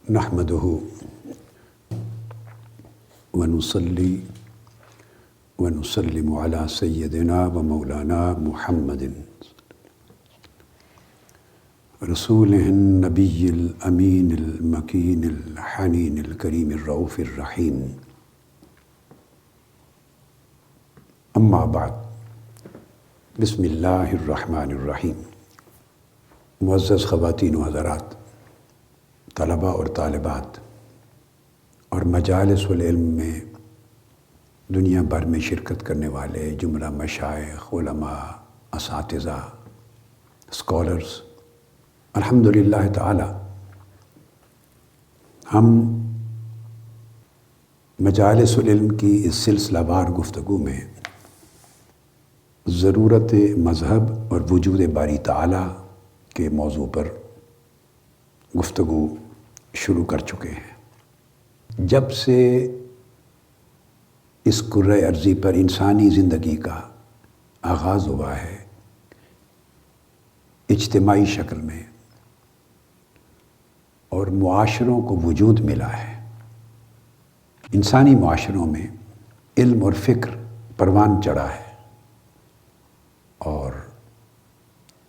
نحمده ونصلي ونسلم على سيدنا ومولانا محمد رسوله النبي الأمين المكين الحنين الكريم الرؤوف الرحيم. اما بعد، بسم اللہ الرحمن الرحیم. معزز خواتین و حضرات، طلباء اور طالبات اور مجالس العلم میں دنیا بھر میں شرکت کرنے والے جملہ مشائخ، علماء، اساتذہ، اسکالرز، الحمدللہ تعالی ہم مجالس العلم کی اس سلسلہ وار گفتگو میں ضرورت مذہب اور وجود باری تعالی کے موضوع پر گفتگو شروع کر چکے ہیں. جب سے اس کرۂ ارضی پر انسانی زندگی کا آغاز ہوا ہے، اجتماعی شکل میں، اور معاشروں کو وجود ملا ہے، انسانی معاشروں میں علم اور فکر پروان چڑھا ہے، اور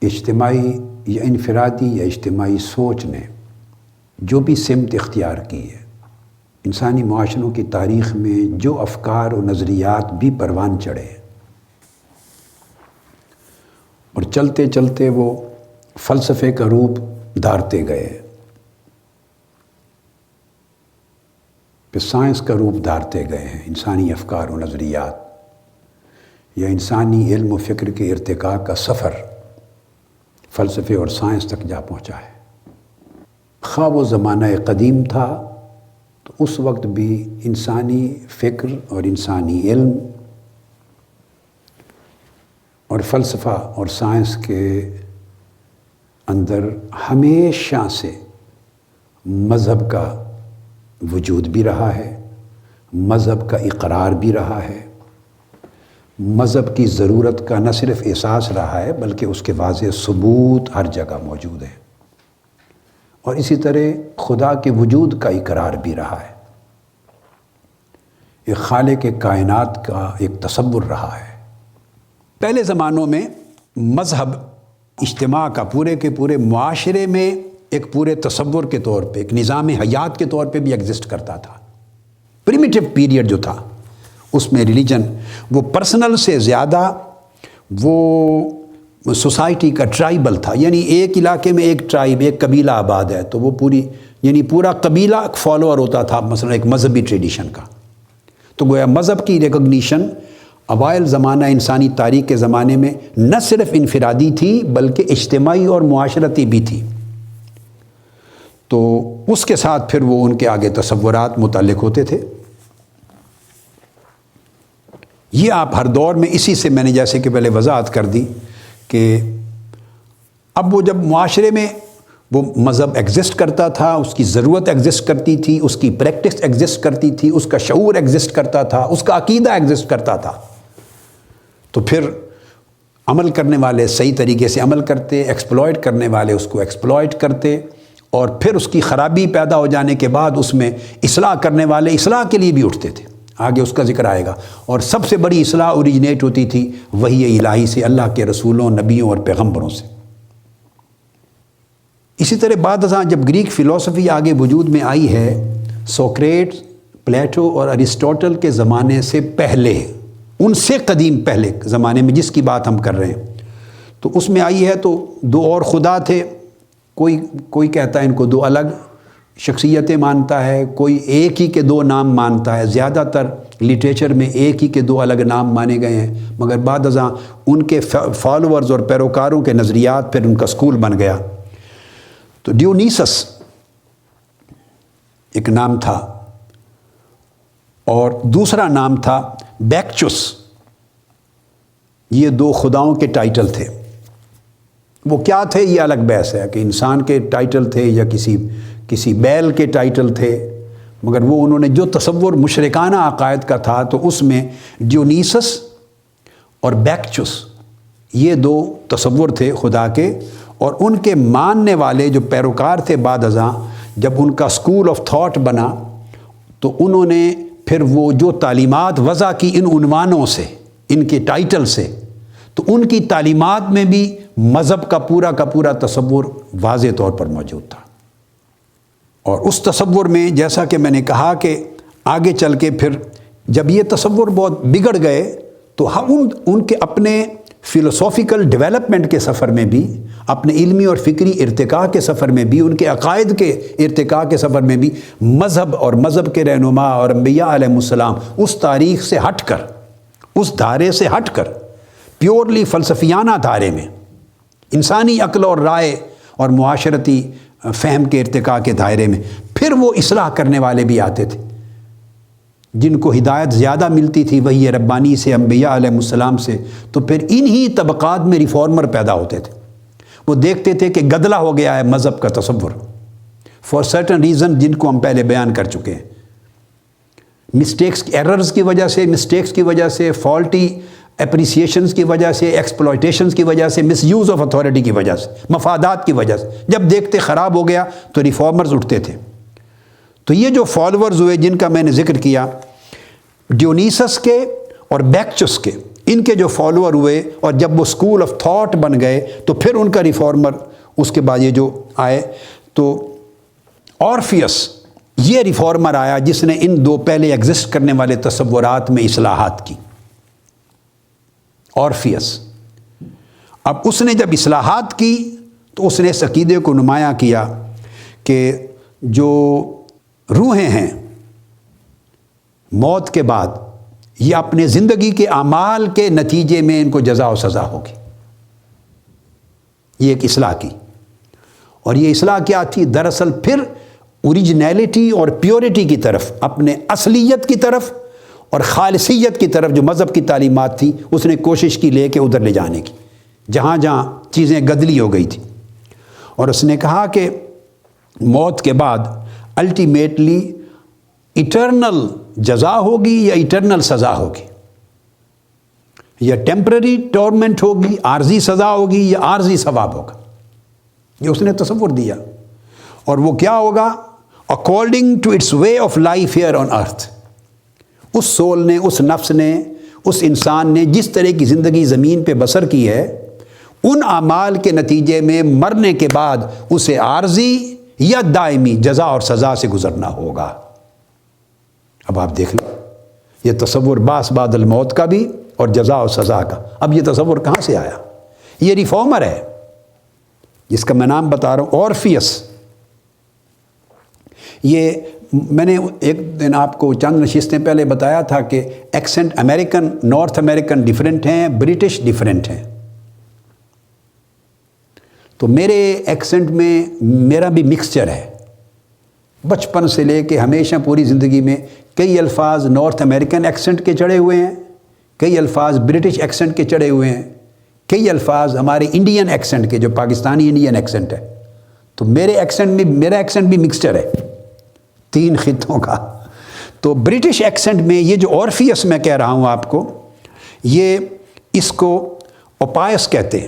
اجتماعی یا انفرادی یا اجتماعی سوچ نے جو بھی سمت اختیار کی ہے، انسانی معاشروں کی تاریخ میں جو افکار و نظریات بھی پروان چڑھے اور چلتے چلتے وہ فلسفے کا روپ دھارتے گئے، پھر سائنس کا روپ دھارتے گئے ہیں، انسانی افکار و نظریات یا انسانی علم و فکر کے ارتقاء کا سفر فلسفے اور سائنس تک جا پہنچا ہے. خواہ وہ زمانہ قدیم تھا تو اس وقت بھی انسانی فکر اور انسانی علم اور فلسفہ اور سائنس کے اندر ہمیشہ سے مذہب کا وجود بھی رہا ہے، مذہب کا اقرار بھی رہا ہے، مذہب کی ضرورت کا نہ صرف احساس رہا ہے بلکہ اس کے واضح ثبوت ہر جگہ موجود ہے، اور اسی طرح خدا کے وجود کا اقرار بھی رہا ہے. ایک خالق کائنات کا ایک تصور رہا ہے. پہلے زمانوں میں مذہب اجتماع کا پورے کے پورے معاشرے میں ایک پورے تصور کے طور پہ، ایک نظام حیات کے طور پہ بھی ایگزسٹ کرتا تھا. پریمیٹیو پیریڈ جو تھا اس میں ریلیجن وہ پرسنل سے زیادہ وہ سوسائٹی کا ٹرائبل تھا، یعنی ایک علاقے میں ایک ٹرائب، ایک قبیلہ آباد ہے تو وہ پورا قبیلہ فالوور ہوتا تھا مثلا ایک مذہبی ٹریڈیشن کا. تو گویا مذہب کی ریکگنیشن اوائل زمانہ انسانی تاریخ کے زمانے میں نہ صرف انفرادی تھی بلکہ اجتماعی اور معاشرتی بھی تھی. تو اس کے ساتھ پھر وہ ان کے آگے تصورات متعلق ہوتے تھے. یہ آپ ہر دور میں اسی سے میں نے جیسے کہ پہلے وضاحت کر دی کہ اب وہ جب معاشرے میں وہ مذہب ایگزسٹ کرتا تھا، اس کی ضرورت ایگزسٹ کرتی تھی، اس کی پریکٹس ایگزسٹ کرتی تھی، اس کا شعور ایگزسٹ کرتا تھا، اس کا عقیدہ ایگزسٹ کرتا تھا، تو پھر عمل کرنے والے صحیح طریقے سے عمل کرتے، ایکسپلائٹ کرنے والے اس کو ایکسپلائٹ کرتے، اور پھر اس کی خرابی پیدا ہو جانے کے بعد اس میں اصلاح کرنے والے اصلاح کے لیے بھی اٹھتے تھے. آگے اس کا ذکر آئے گا. اور سب سے بڑی اصلاح اوریجنیٹ ہوتی تھی وحی الہی سے، اللہ کے رسولوں، نبیوں اور پیغمبروں سے. اسی طرح بعد ازاں جب گریک فلسفی آگے وجود میں آئی ہے، سوکریٹ، پلیٹو اور ارسطوٹل کے زمانے سے پہلے، ان سے قدیم پہلے زمانے میں جس کی بات ہم کر رہے ہیں، تو اس میں آئی ہے تو دو اور خدا تھے. کوئی کہتا ہے ان کو دو الگ شخصیتیں مانتا ہے، کوئی ایک ہی کے دو نام مانتا ہے. زیادہ تر لٹریچر میں ایک ہی کے دو الگ نام مانے گئے ہیں، مگر بعد ازاں ان کے فالوورز اور پیروکاروں کے نظریات پھر ان کا سکول بن گیا. تو ڈیونیسس ایک نام تھا اور دوسرا نام تھا بیکچس. یہ دو خداؤں کے ٹائٹل تھے. وہ کیا تھے یہ الگ بحث ہے کہ انسان کے ٹائٹل تھے یا کسی بیل کے ٹائٹل تھے، مگر وہ انہوں نے جو تصور مشرکانہ عقائد کا تھا تو اس میں ڈیونیسس اور بیکچس یہ دو تصور تھے خدا کے، اور ان کے ماننے والے جو پیروکار تھے بعد ازاں جب ان کا اسکول آف تھاٹ بنا تو انہوں نے پھر وہ جو تعلیمات وضع کی ان عنوانوں سے، ان کے ٹائٹل سے، تو ان کی تعلیمات میں بھی مذہب کا پورا تصور واضح طور پر موجود تھا۔ اور اس تصور میں جیسا کہ میں نے کہا کہ آگے چل کے پھر جب یہ تصور بہت بگڑ گئے تو ان کے اپنے فلسافیکل ڈیولپمنٹ کے سفر میں بھی، اپنے علمی اور فکری ارتقاء کے سفر میں بھی، ان کے عقائد کے ارتقاء کے سفر میں بھی مذہب اور مذہب کے رہنما اور انبیاء علیہ السلام اس تاریخ سے ہٹ کر، اس دھارے سے ہٹ کر، پیورلی فلسفیانہ دھارے میں، انسانی عقل اور رائے اور معاشرتی فہم کے ارتقاء کے دائرے میں پھر وہ اصلاح کرنے والے بھی آتے تھے، جن کو ہدایت زیادہ ملتی تھی وحی ربانی سے، انبیاء علیہ السلام سے، تو پھر انہی طبقات میں ریفارمر پیدا ہوتے تھے۔ وہ دیکھتے تھے کہ گدلا ہو گیا ہے مذہب کا تصور فار سرٹن ریزن جن کو ہم پہلے بیان کر چکے ہیں، مسٹیکس ایررز کی وجہ سے، فالٹی اپریسیشنز کی وجہ سے، ایکسپلائٹیشنز کی وجہ سے، مس یوز آف اتھارٹی کی وجہ سے، مفادات کی وجہ سے، جب دیکھتے خراب ہو گیا تو ریفارمرز اٹھتے تھے۔ تو یہ جو فالورز ہوئے جن کا میں نے ذکر کیا، ڈیونیسس کے اور بیکچس کے، ان کے جو فالوور ہوئے اور جب وہ اسکول آف تھاٹ بن گئے تو پھر ان کا ریفارمر اس کے بعد یہ جو آئے تو اورفیس یہ ریفارمر آیا جس نے ان دو پہلے ایگزسٹ کرنے والے تصورات میں اصلاحات کی۔ اورفیس اب اس نے جب اصلاحات کی تو اس نے اس عقیدے کو نمایاں کیا کہ جو روحیں ہیں موت کے بعد یہ اپنے زندگی کے اعمال کے نتیجے میں ان کو جزا و سزا ہوگی۔ یہ ایک اصلاح کی، اور یہ اصلاح کیا تھی؟ دراصل پھر اوریجنیلٹی اور پیورٹی کی طرف، اپنے اصلیت کی طرف اور خالصیت کی طرف جو مذہب کی تعلیمات تھی اس نے کوشش کی لے کے ادھر لے جانے کی، جہاں جہاں چیزیں گدلی ہو گئی تھی۔ اور اس نے کہا کہ موت کے بعد الٹیمیٹلی ایٹرنل جزا ہوگی یا ایٹرنل سزا ہوگی، یا ٹیمپرری ٹورمنٹ ہوگی، عارضی سزا ہوگی، یا عارضی ثواب ہوگا۔ یہ اس نے تصور دیا، اور وہ کیا ہوگا؟ According to its way of life here on earth. اس سول نے، اس نفس نے، اس انسان نے جس طرح کی زندگی زمین پہ بسر کی ہے، ان اعمال کے نتیجے میں مرنے کے بعد اسے عارضی یا دائمی جزا اور سزا سے گزرنا ہوگا۔ اب آپ دیکھ لیں، یہ تصور باس بعد الموت کا بھی اور جزا اور سزا کا، اب یہ تصور کہاں سے آیا؟ یہ ریفارمر ہے جس کا میں نام بتا رہا ہوں، اورفیس۔ یہ میں نے ایک دن آپ کو چند نشستیں پہلے بتایا تھا کہ accent American, north American different ہیں، برٹش ڈیفرنٹ ہیں۔ تو میرے ایکسنٹ میں میرا بھی مکسچر ہے، بچپن سے لے کے ہمیشہ پوری زندگی میں کئی الفاظ نارتھ امریکن ایکسنٹ کے چڑھے ہوئے ہیں، کئی الفاظ برٹش ایکسنٹ کے چڑھے ہوئے ہیں، کئی الفاظ ہمارے انڈین ایکسنٹ کے جو پاکستانی انڈین ایکسنٹ ہے۔ تو میرا ایکسنٹ بھی مکسچر ہے 3 خطوں کا۔ تو برٹش ایکسنٹ میں یہ جو اورفیس میں کہہ رہا ہوں آپ کو، یہ اس کو اوپائس کہتے ہیں،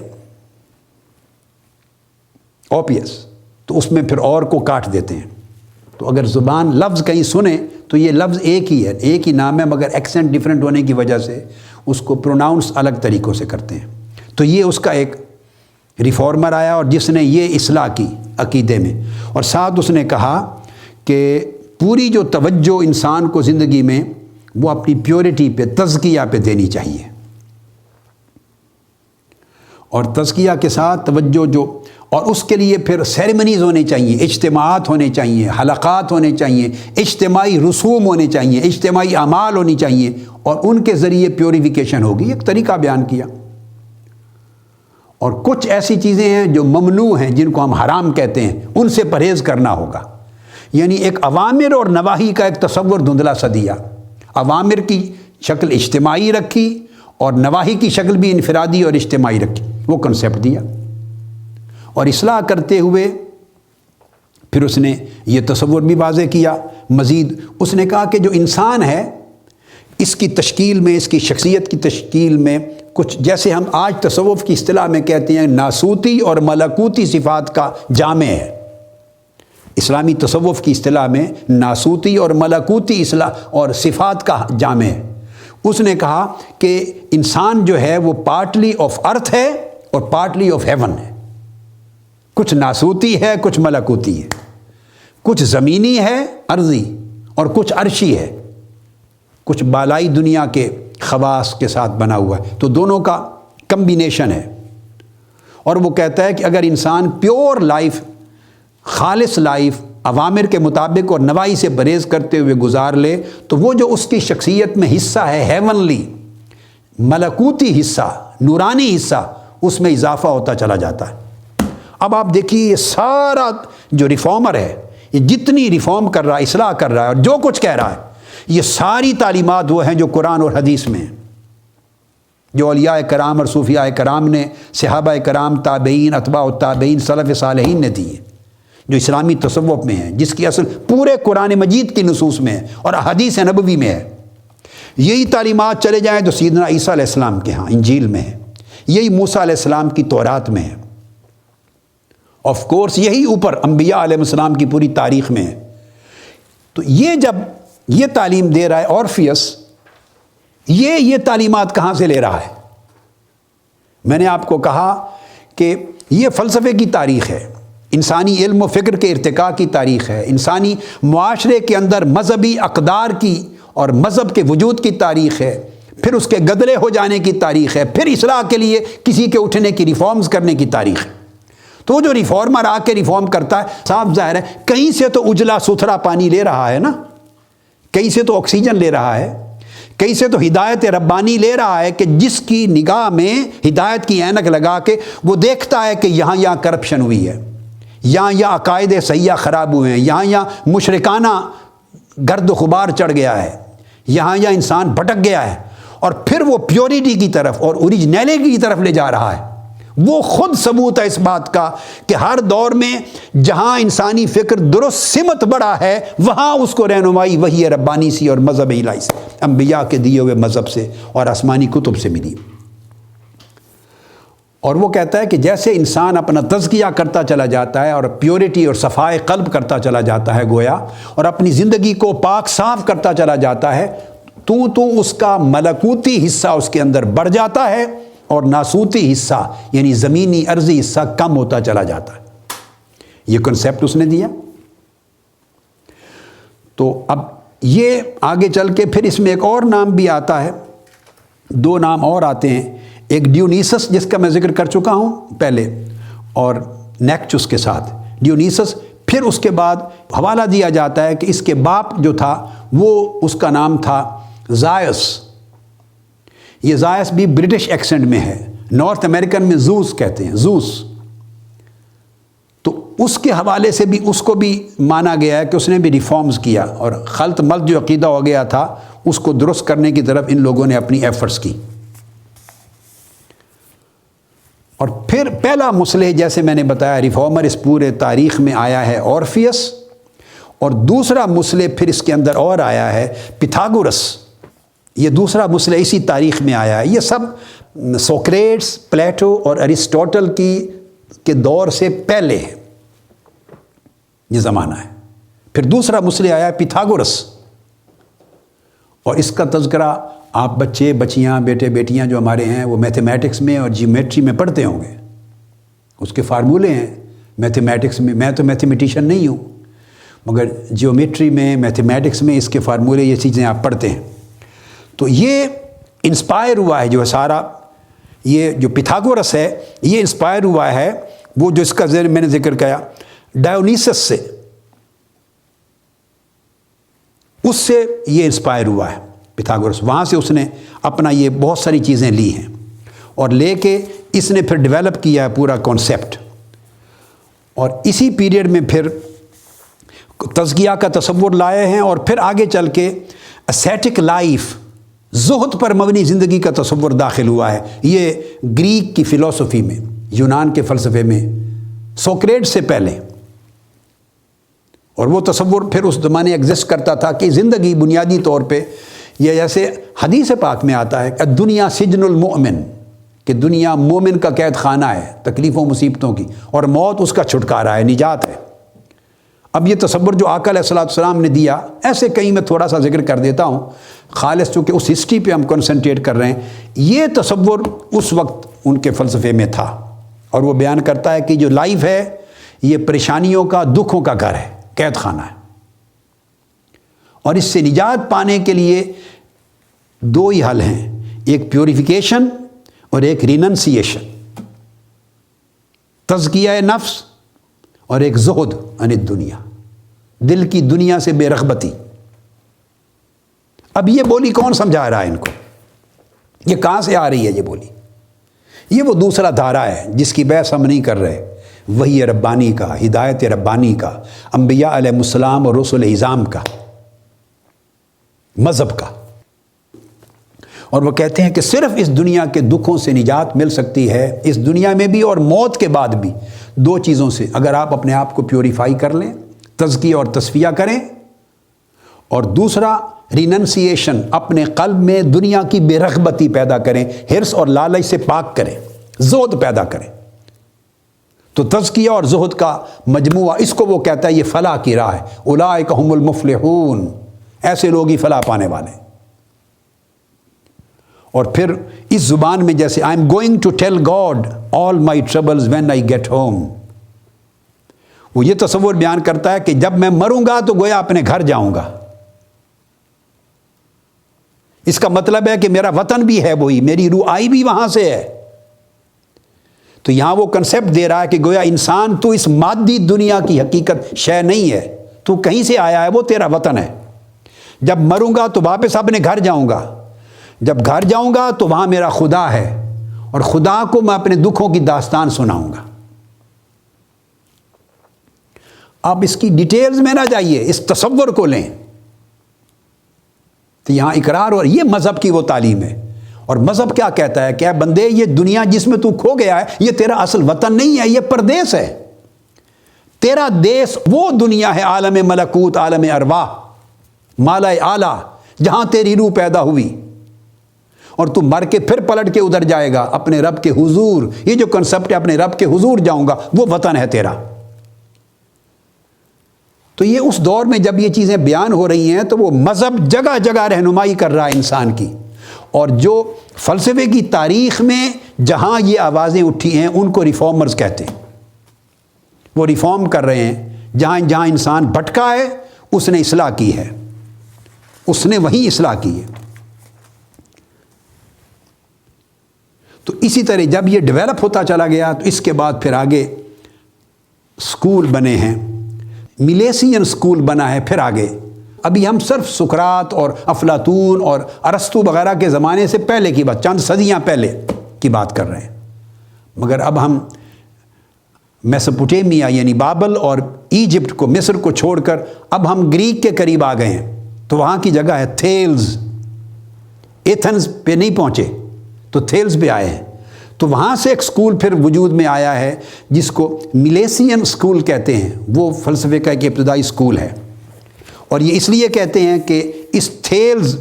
اوپیس، تو اس میں پھر اور کو کاٹ دیتے ہیں۔ تو اگر زبان لفظ کہیں سنیں تو یہ لفظ ایک ہی ہے، ایک ہی نام ہے، مگر ایکسنٹ ڈیفرنٹ ہونے کی وجہ سے اس کو پروناؤنس الگ طریقوں سے کرتے ہیں۔ تو یہ اس کا ایک ریفارمر آیا اور جس نے یہ اصلاح کی عقیدے میں، اور ساتھ اس نے کہا کہ پوری جو توجہ انسان کو زندگی میں وہ اپنی پیورٹی پہ، تزکیہ پہ دینی چاہیے، اور تزکیہ کے ساتھ توجہ جو، اور اس کے لیے پھر سیریمنیز ہونے چاہیے، اجتماعات ہونے چاہیے، حلقات ہونے چاہیے، اجتماعی رسوم ہونے چاہیے، اجتماعی اعمال ہونی چاہیے، اور ان کے ذریعے پیوریفیکیشن ہوگی۔ ایک طریقہ بیان کیا۔ اور کچھ ایسی چیزیں ہیں جو ممنوع ہیں، جن کو ہم حرام کہتے ہیں، ان سے پرہیز کرنا ہوگا۔ یعنی ایک اوامر اور نواہی کا ایک تصور دھندلا سا دیا، اوامر کی شکل اجتماعی رکھی اور نواہی کی شکل بھی انفرادی اور اجتماعی رکھی، وہ کنسیپٹ دیا۔ اور اصلاح کرتے ہوئے پھر اس نے یہ تصور بھی واضح کیا۔ مزید اس نے کہا کہ جو انسان ہے، اس کی تشکیل میں، اس کی شخصیت کی تشکیل میں کچھ، جیسے ہم آج تصوف کی اصطلاح میں کہتے ہیں، ناسوتی اور ملکوتی صفات کا جامع ہے۔ اسلامی تصوف کی اصطلاح میں ناسوتی اور ملکوتی اصلاح اور صفات کا جامع ہے. اس نے کہا کہ انسان جو ہے وہ پارٹلی آف ارتھ ہے اور پارٹلی آف ہیون ہے. کچھ ناسوتی ہے، کچھ ملکوتی ہے، کچھ زمینی ہے ارضی اور کچھ عرشی ہے، کچھ بالائی دنیا کے خواص کے ساتھ بنا ہوا ہے. تو دونوں کا کمبینیشن ہے. اور وہ کہتا ہے کہ اگر انسان پیور لائف، خالص لائف اوامر کے مطابق اور نواہی سے پرہیز کرتے ہوئے گزار لے تو وہ جو اس کی شخصیت میں حصہ ہے ہیونلی، ملکوتی حصہ، نورانی حصہ، اس میں اضافہ ہوتا چلا جاتا ہے. اب آپ دیکھیے یہ سارا جو ریفارمر ہے، یہ جتنی ریفارم کر رہا ہے، اصلاح کر رہا ہے اور جو کچھ کہہ رہا ہے، یہ ساری تعلیمات وہ ہیں جو قرآن اور حدیث میں ہیں، جو اولیاء کرام اور صوفیاء کرام نے، صحابہ کرام، تابعین، اتباع التابعین، سلف صالحین نے دی ہیں، جو اسلامی تصوف میں ہیں، جس کی اصل پورے قرآن مجید کی نصوص میں ہے اور حدیث نبوی میں ہے. یہی تعلیمات چلے جائیں تو سیدنا عیسیٰ علیہ السلام کے ہاں انجیل میں ہے، یہی موسیٰ علیہ السلام کی تورات میں ہے، آف کورس یہی اوپر انبیاء علیہ السلام کی پوری تاریخ میں ہے. تو یہ جب یہ تعلیم دے رہا ہے اورفیس، یہ تعلیمات کہاں سے لے رہا ہے؟ میں نے آپ کو کہا کہ یہ فلسفے کی تاریخ ہے، انسانی علم و فکر کے ارتقاء کی تاریخ ہے، انسانی معاشرے کے اندر مذہبی اقدار کی اور مذہب کے وجود کی تاریخ ہے، پھر اس کے گدلے ہو جانے کی تاریخ ہے، پھر اصلاح کے لیے کسی کے اٹھنے کی، ریفارمز کرنے کی تاریخ ہے. تو جو ریفارمر آ کے ریفارم کرتا ہے، صاف ظاہر ہے کہیں سے تو اجلا ستھرا پانی لے رہا ہے نا، کہیں سے تو آکسیجن لے رہا ہے، کہیں سے تو ہدایت ربانی لے رہا ہے کہ جس کی نگاہ میں ہدایت کی اینک لگا کے وہ دیکھتا ہے کہ یہاں کرپشن ہوئی ہے، یہاں عقائد سیاح خراب ہوئے ہیں، یہاں مشرکانہ گرد و غبار چڑھ گیا ہے، یہاں انسان بھٹک گیا ہے، اور پھر وہ پیورٹی کی طرف اور اوریجنیلٹی کی طرف لے جا رہا ہے. وہ خود ثبوت ہے اس بات کا کہ ہر دور میں جہاں انسانی فکر درست سمت بڑھا ہے، وہاں اس کو رہنمائی وحی ربانی سی اور مذہب الہی سے، انبیاء کے دیے ہوئے مذہب سے اور آسمانی کتب سے ملی. اور وہ کہتا ہے کہ جیسے انسان اپنا تزکیہ کرتا چلا جاتا ہے اور پیورٹی اور صفائے قلب کرتا چلا جاتا ہے گویا، اور اپنی زندگی کو پاک صاف کرتا چلا جاتا ہے، تو اس کا ملکوتی حصہ اس کے اندر بڑھ جاتا ہے اور ناسوتی حصہ یعنی زمینی ارضی حصہ کم ہوتا چلا جاتا ہے. یہ کنسیپٹ اس نے دیا. تو اب یہ آگے چل کے پھر اس میں ایک اور نام بھی آتا ہے، دو نام اور آتے ہیں، ایک ڈیونیسس جس کا میں ذکر کر چکا ہوں پہلے، اور نیکچس کے ساتھ ڈیونیسس. پھر اس کے بعد حوالہ دیا جاتا ہے کہ اس کے باپ جو تھا وہ اس کا نام تھا زائس. یہ زائس بھی برٹش ایکسنٹ میں ہے، نارتھ امریکن میں زوس کہتے ہیں، زوس. تو اس کے حوالے سے بھی اس کو بھی مانا گیا ہے کہ اس نے بھی ریفارمز کیا، اور خلط ملط جو عقیدہ ہو گیا تھا اس کو درست کرنے کی طرف ان لوگوں نے اپنی ایفرٹس کی. اور پھر پہلا مصلح جیسے میں نے بتایا ریفارمر اس پورے تاریخ میں آیا ہے اورفیس، اور دوسرا مصلح پھر اس کے اندر اور آیا ہے پیتھاگورس. یہ دوسرا مصلح اسی تاریخ میں آیا ہے. یہ سب سوکریٹس، پلیٹو اور ارسطوٹل کے دور سے پہلے ہے یہ زمانہ ہے. پھر دوسرا مصلح آیا ہے پیتھاگورس، اور اس کا تذکرہ آپ بچے بچیاں بیٹے بیٹیاں جو ہمارے ہیں وہ میتھمیٹکس میں اور جیومیٹری میں پڑھتے ہوں گے. اس کے فارمولے ہیں میتھمیٹکس میں. میں تو میتھمیٹیشین نہیں ہوں، مگر جیومیٹری میں، میتھمیٹکس میں اس کے فارمولے، یہ چیزیں آپ پڑھتے ہیں. تو یہ انسپائر ہوا ہے جو سارا، یہ جو پیتھاگورس ہے یہ انسپائر ہوا ہے وہ جو اس کا میں نے ذکر کیا ڈایونیسس سے، اس سے یہ انسپائر ہوا ہے پیتھاگورس. وہاں سے اس نے اپنا یہ بہت ساری چیزیں لی ہیں، اور لے کے اس نے پھر ڈیولپ کیا ہے پورا کانسیپٹ. اور اسی پیریڈ میں پھر تزکیہ کا تصور لائے ہیں، اور پھر آگے چل کے اسیٹک لائف، زہد پر مبنی زندگی کا تصور داخل ہوا ہے. یہ گریک کی فلسفی میں، یونان کے فلسفے میں، سوکریٹ سے پہلے. اور وہ تصور پھر اس زمانے ایگزسٹ کرتا تھا کہ زندگی بنیادی طور پہ یہ جیسے حدیث پاک میں آتا ہے کہ دنیا سجن المؤمن، کہ دنیا مومن کا قید خانہ ہے تکلیفوں مصیبتوں کی، اور موت اس کا چھٹکارا ہے، نجات ہے. اب یہ تصور جو آقا علیہ الصلوۃ والسلام نے دیا، ایسے کہیں میں تھوڑا سا ذکر کر دیتا ہوں، خالص چونکہ اس ہسٹری پہ ہم کنسنٹریٹ کر رہے ہیں، یہ تصور اس وقت ان کے فلسفے میں تھا، اور وہ بیان کرتا ہے کہ جو لائف ہے یہ پریشانیوں کا، دکھوں کا گھر ہے، قید خانہ ہے، اور اس سے نجات پانے کے لیے دو ہی حل ہیں، ایک پیوریفیکیشن اور ایک ریننسیشن، تزکیہ نفس اور ایک زہد عن الدنیا، دل کی دنیا سے بے رغبتی۔ اب یہ بولی کون سمجھا رہا ہے ان کو؟ یہ کہاں سے آ رہی ہے یہ بولی؟ یہ وہ دوسرا دھارا ہے جس کی بحث ہم نہیں کر رہے، وحی ربانی کا، ہدایت ربانی کا، انبیاء علیہ السلام اور رسل اعظام کا، مذہب کا۔ اور وہ کہتے ہیں کہ صرف اس دنیا کے دکھوں سے نجات مل سکتی ہے، اس دنیا میں بھی اور موت کے بعد بھی، دو چیزوں سے، اگر آپ اپنے آپ کو پیوریفائی کر لیں، تزکیہ اور تصفیہ کریں، اور دوسرا ریننسیشن، اپنے قلب میں دنیا کی بے رغبتی پیدا کریں، ہرس اور لالچ سے پاک کریں، زہد پیدا کریں۔ تو تزکیہ اور زہد کا مجموعہ، اس کو وہ کہتا ہے یہ فلاح کی راہ ہے، اولئک ھم المفلحون، ایسے لوگ ہی فلاح پانے والے ہیں۔ اور پھر اس زبان میں جیسے I am going to tell God all my troubles when I get home, وہ یہ تصور بیان کرتا ہے کہ جب میں مروں گا تو گویا اپنے گھر جاؤں گا۔ اس کا مطلب ہے کہ میرا وطن بھی ہے وہی، میری روح آئی بھی وہاں سے ہے۔ تو یہاں وہ کنسیپٹ دے رہا ہے کہ گویا انسان تو اس مادی دنیا کی حقیقت شے نہیں ہے، تو کہیں سے آیا ہے، وہ تیرا وطن ہے۔ جب مروں گا تو واپس اپنے گھر جاؤں گا، جب گھر جاؤں گا تو وہاں میرا خدا ہے، اور خدا کو میں اپنے دکھوں کی داستان سناؤں گا۔ آپ اس کی ڈیٹیلز میں نہ جائیے، اس تصور کو لیں۔ تو یہاں اقرار، اور یہ مذہب کی وہ تعلیم ہے۔ اور مذہب کیا کہتا ہے کہ اے بندے، یہ دنیا جس میں تو کھو گیا ہے یہ تیرا اصل وطن نہیں ہے، یہ پردیس ہے۔ تیرا دیس وہ دنیا ہے، عالم ملکوت، عالم ارواح، مالا اعلیٰ، جہاں تیری روح پیدا ہوئی، اور تو مر کے پھر پلٹ کے ادھر جائے گا اپنے رب کے حضور۔ یہ جو کنسپٹ ہے اپنے رب کے حضور جاؤں گا، وہ وطن ہے تیرا۔ تو یہ اس دور میں جب یہ چیزیں بیان ہو رہی ہیں تو وہ مذہب جگہ جگہ رہنمائی کر رہا ہے انسان کی، اور جو فلسفے کی تاریخ میں جہاں یہ آوازیں اٹھی ہیں ان کو ریفارمرز کہتے ہیں۔ وہ ریفارم کر رہے ہیں، جہاں جہاں انسان بھٹکا ہے اس نے اصلاح کی ہے، اس نے وہیں اصلاح کی ہے۔ تو اسی طرح جب یہ ڈیولپ ہوتا چلا گیا تو اس کے بعد پھر آگے سکول بنے ہیں، میلیسین سکول بنا ہے، پھر آگے ابھی ہم صرف سقراط اور افلاطون اور ارسطو وغیرہ کے زمانے سے پہلے کی بات، چند صدیاں پہلے کی بات کر رہے ہیں، مگر اب ہم میسوپوٹیمیا یعنی بابل اور ایجپٹ کو، مصر کو چھوڑ کر اب ہم گریک کے قریب آ گئے ہیں۔ تو وہاں کی جگہ ہے تھیلز، ایتھنز پہ نہیں پہنچے تو تھیلز پہ آئے ہیں۔ تو وہاں سے ایک سکول پھر وجود میں آیا ہے جس کو میلیسین سکول کہتے ہیں، وہ فلسفے کا ایک ابتدائی سکول ہے، اور یہ اس لیے کہتے ہیں کہ اس تھیلز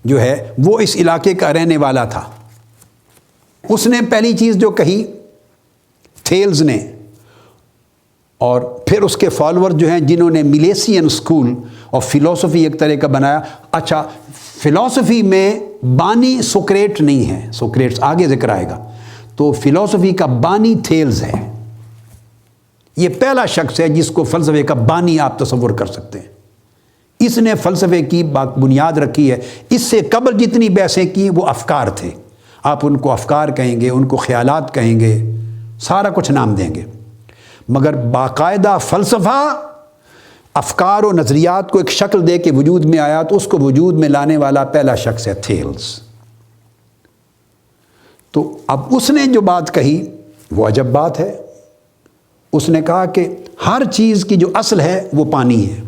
جو ہے وہ اس علاقے کا رہنے والا تھا۔ اس نے پہلی چیز جو کہی تھیلز نے، اور پھر اس کے فالوور جو ہیں جنہوں نے میلیسین سکول اور فلسفی ایک طرح کا بنایا۔ اچھا، فلسفی میں بانی سوکریٹ نہیں ہے، سوکریٹس آگے ذکر آئے گا، تو فلسفی کا بانی تھیلز ہے۔ یہ پہلا شخص ہے جس کو فلسفے کا بانی آپ تصور کر سکتے ہیں۔ اس نے فلسفے کی بنیاد رکھی ہے۔ اس سے قبل جتنی بحثیں کی وہ افکار تھے، آپ ان کو افکار کہیں گے، ان کو خیالات کہیں گے، سارا کچھ نام دیں گے، مگر باقاعدہ فلسفہ افکار و نظریات کو ایک شکل دے کے وجود میں آیا، تو اس کو وجود میں لانے والا پہلا شخص ہے تھیلز۔ تو اب اس نے جو بات کہی وہ عجب بات ہے۔ اس نے کہا کہ ہر چیز کی جو اصل ہے وہ پانی ہے۔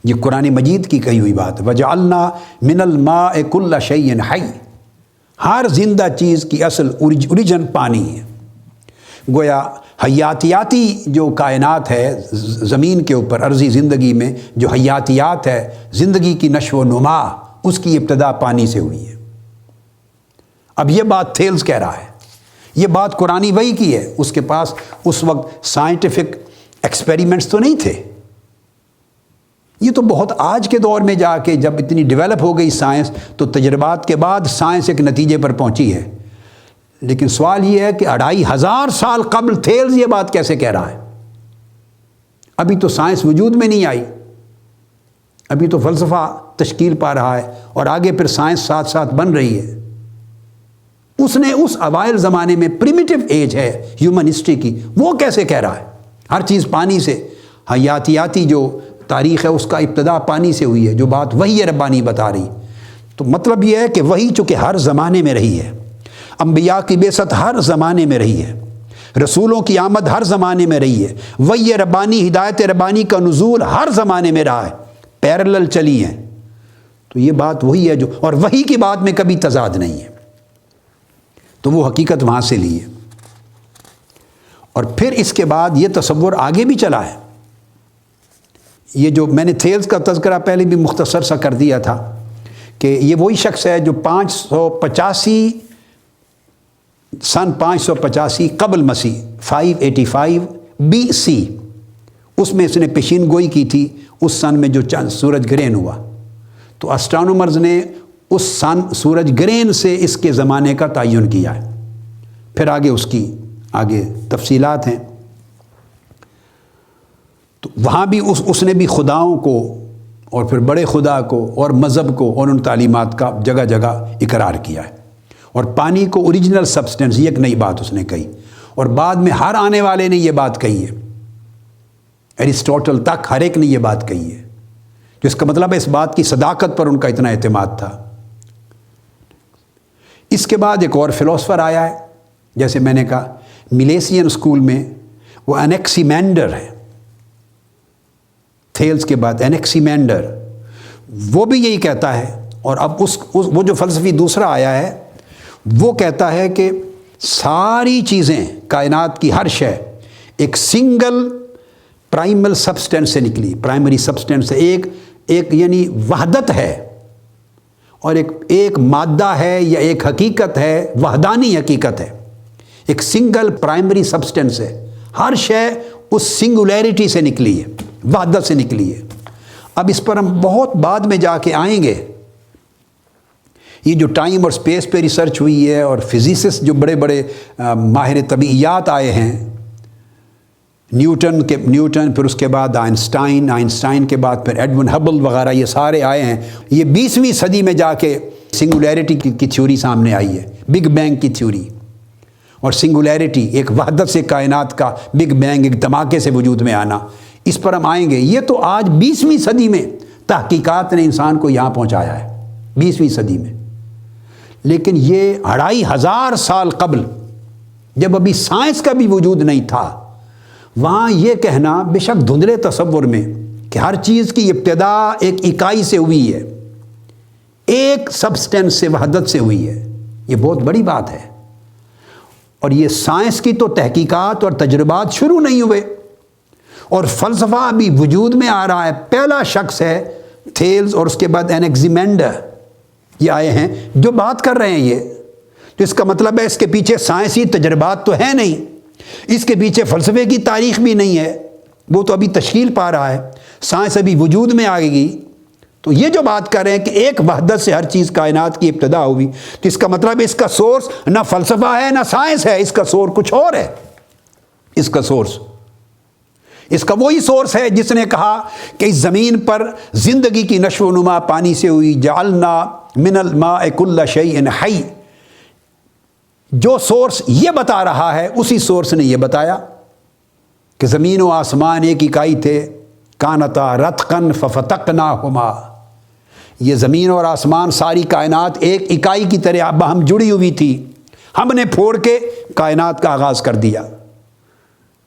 یہ قرآن مجید کی کہی ہوئی بات ہے، وَجَعَلْنَا مِنَ الْمَاءِ كُلَّ شَيْءٍ حَيٍّ، ہر زندہ چیز کی اصل اوریجن پانی ہے۔ گویا حیاتیاتی جو کائنات ہے زمین کے اوپر، عرضی زندگی میں جو حیاتیات ہے، زندگی کی نشو و نما، اس کی ابتدا پانی سے ہوئی ہے۔ اب یہ بات تھیلز کہہ رہا ہے، یہ بات قرآنی وحی کی ہے، اس کے پاس اس وقت سائنٹیفک ایکسپیریمنٹس تو نہیں تھے. یہ تو بہت آج کے دور میں جا کے جب اتنی ڈیولپ ہو گئی سائنس تو تجربات کے بعد سائنس ایک نتیجے پر پہنچی ہے. لیکن سوال یہ ہے کہ 2500 سال قبل تھیلز یہ بات کیسے کہہ رہا ہے؟ ابھی تو سائنس وجود میں نہیں آئی، ابھی تو فلسفہ تشکیل پا رہا ہے اور آگے پھر سائنس ساتھ ساتھ بن رہی ہے. اس نے اس اوائل زمانے میں پریمیٹو ایج ہے ہیومن ہسٹری کی، وہ کیسے کہہ رہا ہے ہر چیز پانی سے؟ حیاتیاتی جو تاریخ ہے اس کا ابتدا پانی سے ہوئی ہے، جو بات وحی ربانی بتا رہی. تو مطلب یہ ہے کہ وحی چونکہ ہر زمانے میں رہی ہے، انبیاء کی بعثت ہر زمانے میں رہی ہے، رسولوں کی آمد ہر زمانے میں رہی ہے، وحی ربانی ہدایت ربانی کا نزول ہر زمانے میں رہا ہے، پیرلل چلی ہیں. تو یہ بات وہی ہے جو، اور وحی کی بات میں کبھی تضاد نہیں ہے. تو وہ حقیقت وہاں سے لی ہے. اور پھر اس کے بعد یہ تصور آگے بھی چلا ہے. یہ جو میں نے تھیلز کا تذکرہ پہلے بھی مختصر سا کر دیا تھا کہ یہ وہی شخص ہے جو 585 قبل مسیح 585 BC اس میں اس نے پیشین گوئی کی تھی اس سن میں جو چاند سورج گرہن ہوا. تو اسٹرانومرز نے اس سن سورج گرہن سے اس کے زمانے کا تعین کیا ہے. پھر آگے اس کی تفصیلات ہیں. تو وہاں بھی اس نے بھی خداؤں کو اور پھر بڑے خدا کو اور مذہب کو اور ان تعلیمات کا جگہ جگہ اقرار کیا ہے. اور پانی کو اوریجنل سبسٹنس، یہ ایک نئی بات اس نے کہی. اور بعد میں ہر آنے والے نے یہ بات کہی ہے، ایرسٹوٹل تک ہر ایک نے یہ بات کہی ہے. جو اس کا مطلب ہے اس بات کی صداقت پر ان کا اتنا اعتماد تھا. اس کے بعد ایک اور فلاسفر آیا ہے، جیسے میں نے کہا ملیسین اسکول میں وہ انیکسیمینڈر ہے. تھیلز کے بعد انیکسیمینڈر، وہ بھی یہی کہتا ہے. اور اب وہ جو فلسفی دوسرا آیا ہے وہ کہتا ہے کہ ساری چیزیں، کائنات کی ہر شے ایک سنگل پرائمل سبسٹینس سے نکلی، پرائمری سبسٹینس سے، ایک یعنی وحدت ہے اور ایک مادہ ہے یا ایک حقیقت ہے، وحدانی حقیقت ہے، ایک سنگل پرائمری سبسٹینس ہے. ہر شے اس سنگولیرٹی سے نکلی ہے، وحدت سے نکلی ہے. اب اس پر ہم بہت بعد میں جا کے آئیں گے. یہ جو ٹائم اور سپیس پہ ریسرچ ہوئی ہے اور فزیسسٹ جو بڑے بڑے ماہر طبیعیات آئے ہیں، نیوٹن پھر اس کے بعد آئنسٹائن کے بعد پھر ایڈون ہبل وغیرہ، یہ سارے آئے ہیں. یہ 20ویں صدی میں جا کے سنگولیرٹی کی تھیوری سامنے آئی ہے، بگ بینگ کی تھیوری. اور سنگولیرٹی ایک وحدت سے کائنات کا بگ بینگ، ایک دھماکے سے وجود میں آنا، اس پر ہم آئیں گے. یہ تو آج 20ویں صدی میں تحقیقات نے انسان کو یہاں پہنچایا ہے، 20ویں صدی میں. لیکن یہ 2500 سال قبل جب ابھی سائنس کا بھی وجود نہیں تھا، وہاں یہ کہنا بے شک دھندلے تصور میں کہ ہر چیز کی ابتدا ایک اکائی سے ہوئی ہے، ایک سبسٹینس سے، وحدت سے ہوئی ہے، یہ بہت بڑی بات ہے. اور یہ سائنس کی تو تحقیقات اور تجربات شروع نہیں ہوئے اور فلسفہ ابھی وجود میں آ رہا ہے. پہلا شخص ہے تھیلز اور اس کے بعد انیکسیمینڈر، یہ آئے ہیں جو بات کر رہے ہیں. یہ تو اس کا مطلب ہے اس کے پیچھے سائنسی تجربات تو ہے نہیں، اس کے پیچھے فلسفے کی تاریخ بھی نہیں ہے، وہ تو ابھی تشکیل پا رہا ہے. سائنس ابھی وجود میں آئے گی. تو یہ جو بات کر رہے ہیں کہ ایک وحدت سے ہر چیز کائنات کی ابتدا ہوئی، تو اس کا مطلب اس کا سورس نہ فلسفہ ہے نہ سائنس ہے، اس کا سورس کچھ اور ہے. اس کا وہی سورس ہے جس نے کہا کہ اس زمین پر زندگی کی نشو و نما پانی سے ہوئی. جعلنا من الماء کل شیء حی. جو سورس یہ بتا رہا ہے اسی سورس نے یہ بتایا کہ زمین و آسمان ایک اکائی تھے. کانتا رتقن ففتقناہما. یہ زمین اور آسمان، ساری کائنات ایک اکائی کی طرح باہم جڑی ہوئی تھی، ہم نے پھوڑ کے کائنات کا آغاز کر دیا.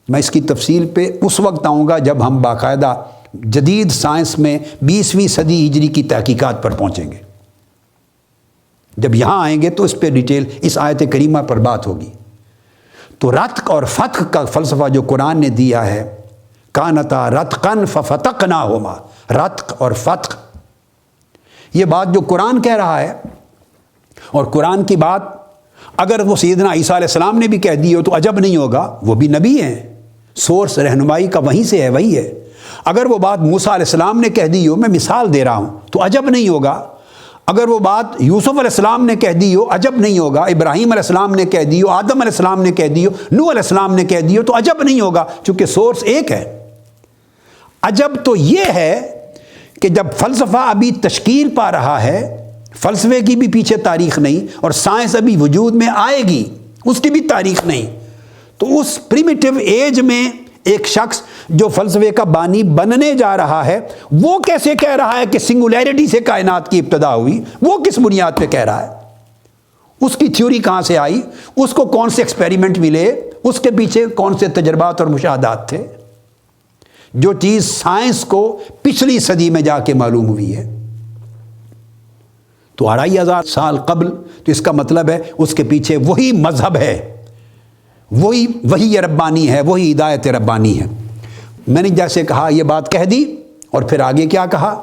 میں اس کی تفصیل پہ اس وقت آؤں گا جب ہم باقاعدہ جدید سائنس میں 20ویں صدی ہجری کی تحقیقات پر پہنچیں گے. جب یہاں آئیں گے تو اس پہ ڈیٹیل اس آیت کریمہ پر بات ہوگی. تو رتق اور فتق کا فلسفہ جو قرآن نے دیا ہے، کانتا رتقن ففتقناہما، رتق اور فتق، یہ بات جو قرآن کہہ رہا ہے. اور قرآن کی بات اگر وہ سیدنا عیسیٰ علیہ السلام نے بھی کہہ دی ہو تو عجب نہیں ہوگا، وہ بھی نبی ہیں، سورس رہنمائی کا وہیں سے ہے، وہی ہے۔ اگر وہ بات موسیٰ علیہ السلام نے کہہ دی ہو، میں مثال دے رہا ہوں، تو عجب نہیں ہوگا۔ اگر وہ بات یوسف علیہ السلام نے کہہ دی ہو، عجب نہیں ہوگا۔ ابراہیم علیہ السلام نے کہہ دی ہو، آدم علیہ السلام نے کہہ دی ہو، نوح علیہ السلام نے کہہ دی ہو، تو عجب نہیں ہوگا، چونکہ سورس ایک ہے۔ عجب تو یہ ہے کہ جب فلسفہ ابھی تشکیل پا رہا ہے، فلسفے کی بھی پیچھے تاریخ نہیں، اور سائنس ابھی وجود میں آئے گی، اس کی بھی تاریخ نہیں، تو اس پریمیٹیو ایج میں ایک شخص جو فلسفے کا بانی بننے جا رہا ہے، وہ کیسے کہہ رہا ہے کہ سنگولیرٹی سے کائنات کی ابتدا ہوئی؟ وہ کس بنیاد پہ کہہ رہا ہے؟ اس کی تھیوری کہاں سے آئی؟ اس کو کون سے ایکسپیریمنٹ ملے؟ اس کے پیچھے کون سے تجربات اور مشاہدات تھے؟ جو چیز سائنس کو پچھلی صدی میں جا کے معلوم ہوئی ہے، تو 2500 سال قبل، تو اس کا مطلب ہے اس کے پیچھے وہی مذہب ہے، وہی ربانی ہے، وہی ہدایت ربانی ہے۔ میں نے جیسے کہا یہ بات کہہ دی، اور پھر آگے کیا کہا؟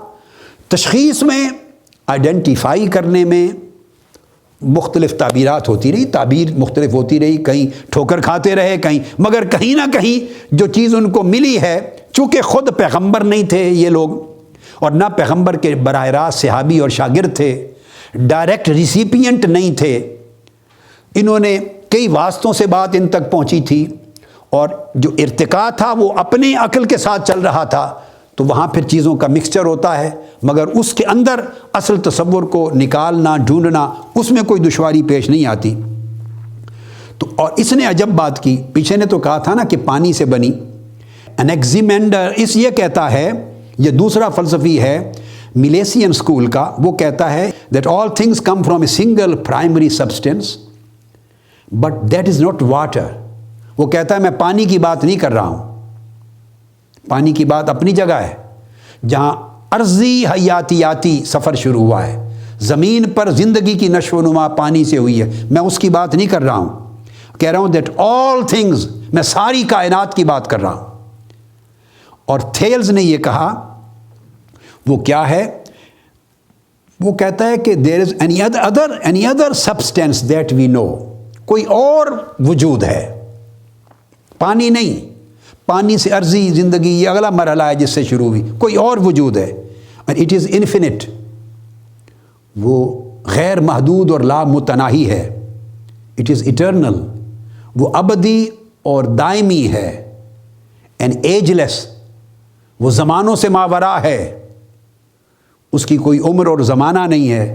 تشخیص میں، آئیڈینٹیفائی کرنے میں مختلف تعبیرات ہوتی رہی، تعبیر مختلف ہوتی رہی، کہیں ٹھوکر کھاتے رہے، کہیں، مگر کہیں نہ کہیں جو چیز ان کو ملی ہے، چونکہ خود پیغمبر نہیں تھے یہ لوگ، اور نہ پیغمبر کے براہ راست صحابی اور شاگرد تھے، ڈائریکٹ ریسیپینٹ نہیں تھے، انہوں نے کئی واسطوں سے بات ان تک پہنچی تھی، اور جو ارتقاء تھا وہ اپنے عقل کے ساتھ چل رہا تھا، تو وہاں پھر چیزوں کا مکسچر ہوتا ہے، مگر اس کے اندر اصل تصور کو نکالنا، ڈھونڈنا، اس میں کوئی دشواری پیش نہیں آتی۔ تو اور اس نے عجب بات کی، پیچھے نے تو کہا تھا نا کہ پانی سے بنی۔ انیگزیمینڈر اس یہ کہتا ہے، یہ دوسرا فلسفی ہے ملیسین اسکول کا، وہ کہتا ہے that all things come from a single primary substance but that is not water۔ وہ کہتا ہے میں پانی کی بات نہیں کر رہا ہوں، پانی کی بات اپنی جگہ ہے، جہاں عرضی حیاتیاتی سفر شروع ہوا ہے، زمین پر زندگی کی نشو و نما پانی سے ہوئی ہے، میں اس کی بات نہیں کر رہا ہوں، کہہ رہا ہوں that all things، میں ساری کائنات کی بات کر رہا ہوں۔ اور تھیلز نے یہ کہا، وہ کیا ہے؟ وہ کہتا ہے کہ there is any other substance that we know، کوئی اور وجود ہے، پانی نہیں، پانی سے عرضی زندگی یہ اگلا مرحلہ ہے جس سے شروع ہوئی، کوئی اور وجود ہے، and it is infinite، وہ غیر محدود اور لا متناہی ہے، it is eternal، وہ ابدی اور دائمی ہے، and ageless، وہ زمانوں سے ماورا ہے، اس کی کوئی عمر اور زمانہ نہیں ہے،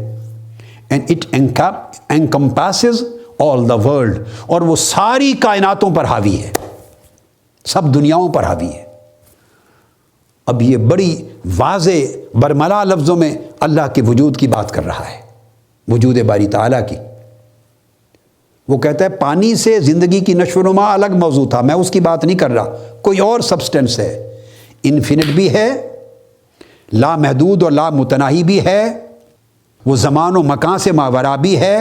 and it encompasses all the world، اور وہ ساری کائناتوں پر حاوی ہے، سب دنیاؤں پر حاوی ہے۔ اب یہ بڑی واضح برملا لفظوں میں اللہ کے وجود کی بات کر رہا ہے، وجود باری تعالیٰ کی۔ وہ کہتا ہے پانی سے زندگی کی نشو و نما الگ موضوع تھا، میں اس کی بات نہیں کر رہا، کوئی اور سبسٹنس ہے، انفینٹ بھی ہے، لا محدود اور لا متناہی بھی ہے، وہ زمان و مکان سے ماورا بھی ہے،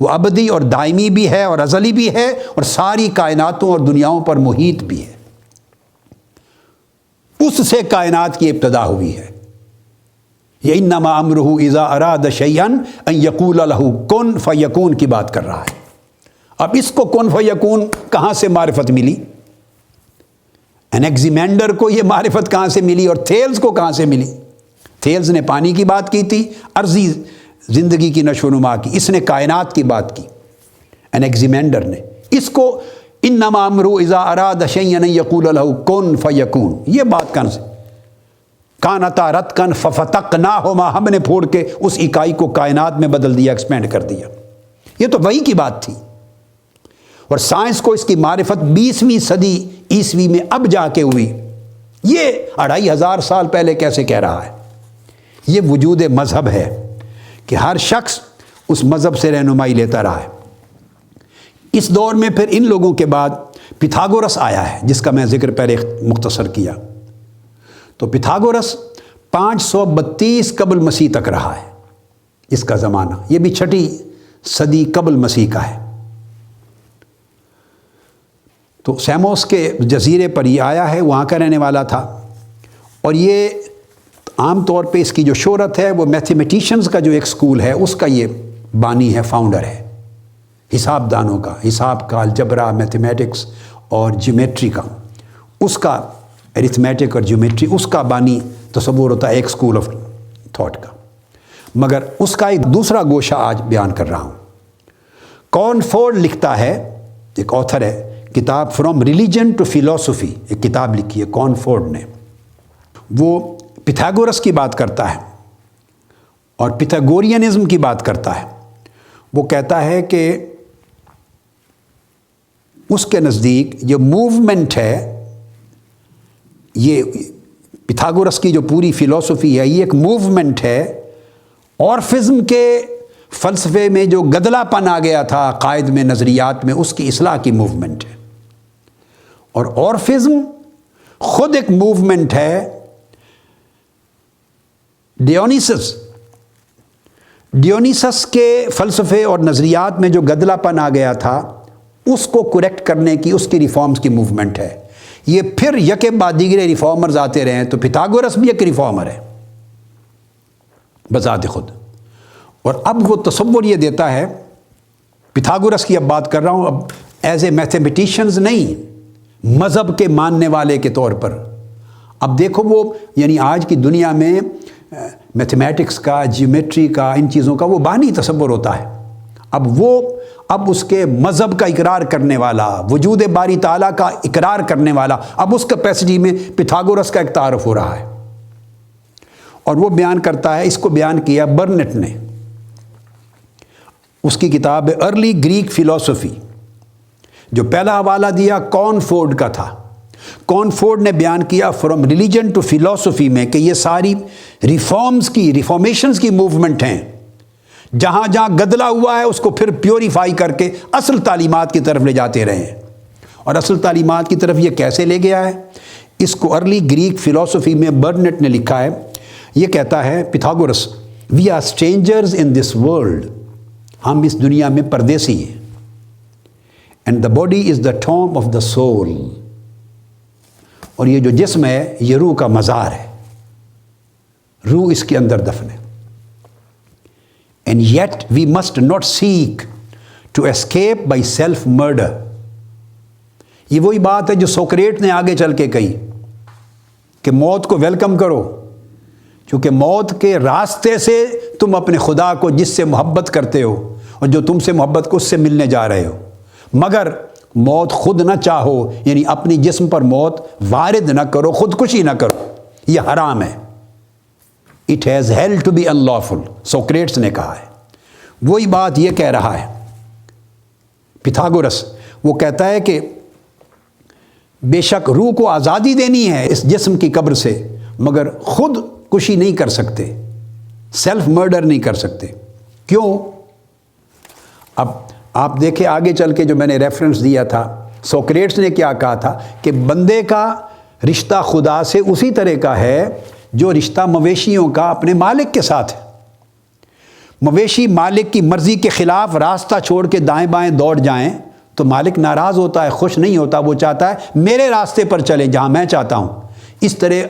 وہ ابدی اور دائمی بھی ہے اور ازلی بھی ہے، اور ساری کائناتوں اور دنیاؤں پر محیط بھی ہے۔ اس سے کائنات کی ابتدا ہوئی ہے۔ یہ انما امرہ اذا اراد شیئا ان یقول لہ کن فیکون کی بات کر رہا ہے۔ اب اس کو کن فیکون کہاں سے معرفت ملی؟ انیگزیمینڈر کو یہ معرفت کہاں سے ملی، اور تھیلز کو کہاں سے ملی؟ تھیلز نے پانی کی بات کی تھی، عرضی زندگی کی نشو و نما کی، اس نے کائنات کی بات کی، انیگزیمینڈر نے۔ اس کو انما امرہ اذا اراد شیئا ان یقول لہ کن فیکون، یہ بات کہاں سے؟ کانتا رتقا ففتقناہما، ہم نے پھوڑ کے اس اکائی کو کائنات میں بدل دیا، ایکسپینڈ کر دیا۔ یہ تو وہی کی بات تھی، اور سائنس کو اس کی معرفت 20ویں صدی عیسوی میں اب جا کے ہوئی۔ یہ 2500 سال پہلے کیسے کہہ رہا ہے؟ یہ وجود مذہب ہے کہ ہر شخص اس مذہب سے رہنمائی لیتا رہا ہے۔ اس دور میں پھر ان لوگوں کے بعد پیتھاگورس آیا ہے، جس کا میں ذکر پہلے مختصر کیا۔ تو پیتھاگورس 532 قبل مسیح تک رہا ہے، اس کا زمانہ، یہ بھی 6 صدی قبل مسیح کا ہے۔ تو سیموس کے جزیرے پر یہ آیا ہے، وہاں کا رہنے والا تھا، اور یہ عام طور پہ اس کی جو شہرت ہے وہ میتھمیٹیشنز کا جو ایک سکول ہے اس کا یہ بانی ہے، فاؤنڈر ہے، حساب دانوں کا، حساب کا، الجبرا، میتھمیٹکس اور جیومیٹری کا، اس کا ارتھمیٹک اور جیومیٹری، اس کا بانی تصور ہوتا ہے ایک اسکول آف تھاٹ کا، مگر اس کا ایک دوسرا گوشہ آج بیان کر رہا ہوں۔ کانفورڈ لکھتا ہے، ایک آتھر ہے، کتاب فرام ریلیجن ٹو فلاسفی، ایک کتاب لکھی ہے کانفورڈ نے، وہ پیتھاگورس کی بات کرتا ہے اور پیتھاگورینزم کی بات کرتا ہے۔ وہ کہتا ہے کہ اس کے نزدیک یہ موومنٹ ہے، یہ پیتھاگورس کی جو پوری فلسفی ہے یہ ایک موومنٹ ہے، اورفزم کے فلسفے میں جو گدلا پن آ گیا تھا عقائد میں، نظریات میں، اس کی اصلاح کی موومنٹ ہے، اور اورفزم خود ایک موومنٹ ہے۔ ڈیونیسس کے فلسفے اور نظریات میں جو گدلا پن آ گیا تھا اس کو کریکٹ کرنے کی، اس کی ریفارمز کی موومنٹ ہے۔ یہ پھر یکے بعد دیگرے ریفارمرز آتے رہے ہیں، تو پیتھاگورس بھی ایک ریفارمر ہے بذات خود۔ اور اب وہ تصور یہ دیتا ہے، پیتھاگورس کی اب بات کر رہا ہوں، اب ایز اے میتھمیٹیشینز نہیں، مذہب کے ماننے والے کے طور پر۔ اب دیکھو وہ یعنی آج کی دنیا میں میتھمیٹکس کا، جیومیٹری کا، ان چیزوں کا وہ بانی تصور ہوتا ہے۔ اب اس کے مذہب کا اقرار کرنے والا، وجود باری تعالیٰ کا اقرار کرنے والا، اب اس کیپیسٹی میں پیتھاگورس کا ایک تعارف ہو رہا ہے، اور وہ بیان کرتا ہے، اس کو بیان کیا برنٹ نے، اس کی کتاب ہے ارلی گریک فلسفی، جو پہلا حوالہ دیا کانفورڈ کا تھا۔ کانفورڈ نے بیان کیا فرام ریلیجن ٹو فلسفی میں کہ یہ ساری ریفارمیشنز کی موومنٹ ہیں، جہاں جہاں گدلا ہوا ہے اس کو پھر پیوریفائی کر کے اصل تعلیمات کی طرف لے جاتے رہے ہیں۔ اور اصل تعلیمات کی طرف یہ کیسے لے گیا ہے؟ اس کو ارلی گریک فلسفی میں برنٹ نے لکھا ہے، یہ کہتا ہے Pythagoras, we are strangers in this world, ہم اس دنیا میں پردیسی ہیں، and the body is the tomb of the soul, اور یہ جو جسم ہے یہ روح کا مزار ہے، روح اس کے اندر دفن ہے۔ And yet we must not seek to escape by self-murder۔ یہ وہی بات ہے جو سوکریٹ نے آگے چل کے کہی کہ موت کو ویلکم کرو، کیونکہ موت کے راستے سے تم اپنے خدا کو، جس سے محبت کرتے ہو اور جو تم سے محبت کو، اس سے ملنے جا رہے ہو، مگر موت خود نہ چاہو، یعنی اپنی جسم پر موت وارد نہ کرو، خودکشی نہ کرو، یہ حرام ہے۔ It has held to be unlawful، Socrates نے کہا ہے۔ وہی بات یہ کہہ رہا ہے پیتھاگورس، وہ کہتا ہے کہ بے شک روح کو آزادی دینی ہے اس جسم کی قبر سے، مگر خود کشی نہیں کر سکتے، سیلف مرڈر نہیں کر سکتے۔ کیوں؟ اب آپ دیکھیں آگے چل کے جو میں نے ریفرنس دیا تھا، سوکریٹس نے کیا کہا تھا کہ بندے کا رشتہ خدا سے اسی طرح کا ہے جو رشتہ مویشیوں کا اپنے مالک کے ساتھ ہے۔ مویشی مالک کی مرضی کے خلاف راستہ چھوڑ کے دائیں بائیں دوڑ جائیں تو مالک ناراض ہوتا ہے، خوش نہیں ہوتا، وہ چاہتا ہے میرے راستے پر چلیں جہاں میں چاہتا ہوں۔ اس طرح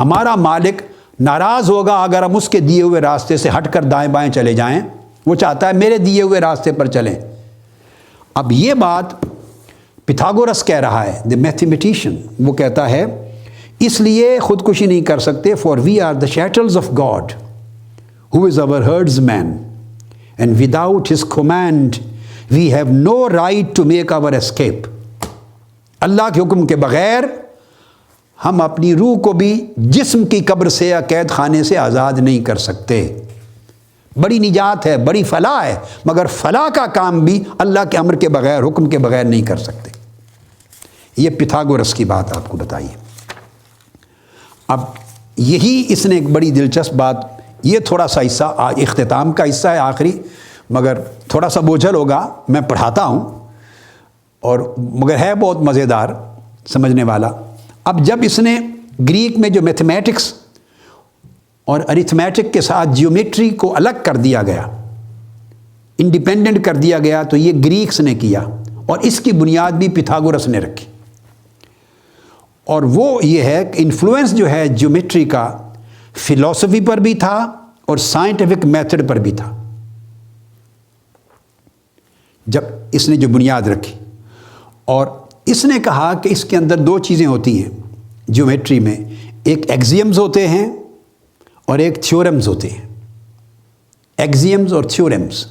ہمارا مالک ناراض ہوگا اگر ہم اس کے دیے ہوئے راستے سے ہٹ کر دائیں بائیں چلے جائیں، وہ چاہتا ہے میرے دیے ہوئے راستے پر چلیں۔ اب یہ بات پیتھاگورس کہہ رہا ہے، دی میتھمیٹیشین، وہ کہتا ہے اس لیے خودکشی نہیں کر سکتے، for we are the chattels of God who is our herdsman and without his command we have no right to make our escape. اللہ کے حکم کے بغیر ہم اپنی روح کو بھی جسم کی قبر سے یا قید خانے سے آزاد نہیں کر سکتے۔ بڑی نجات ہے، بڑی فلاح ہے، مگر فلاح کا کام بھی اللہ کے امر کے بغیر، حکم کے بغیر نہیں کر سکتے۔ یہ پیتھاگورس کی بات آپ کو بتائیے۔ اب یہی اس نے ایک بڑی دلچسپ بات، یہ تھوڑا سا حصہ اختتام کا حصہ ہے آخری، مگر تھوڑا سا بوجھل ہوگا، میں پڑھاتا ہوں اور مگر ہے بہت مزیدار سمجھنے والا۔ اب جب اس نے گریک میں جو میتھمیٹکس اور ارتھمیٹک کے ساتھ جیومیٹری کو الگ کر دیا گیا، انڈیپینڈنٹ کر دیا گیا، تو یہ گریکس نے کیا اور اس کی بنیاد بھی پیتھاگورس نے رکھی، اور وہ یہ ہے کہ انفلوئنس جو ہے جیومیٹری کا فلسفی پر بھی تھا اور سائنٹیفک میتھڈ پر بھی تھا۔ جب اس نے جو بنیاد رکھی، اور اس نے کہا کہ اس کے اندر دو چیزیں ہوتی ہیں جیومیٹری میں، ایک ایگزیمز ہوتے ہیں اور ایک تھیورمز ہوتے ہیں۔ ایگزیمز اور تھیورمز،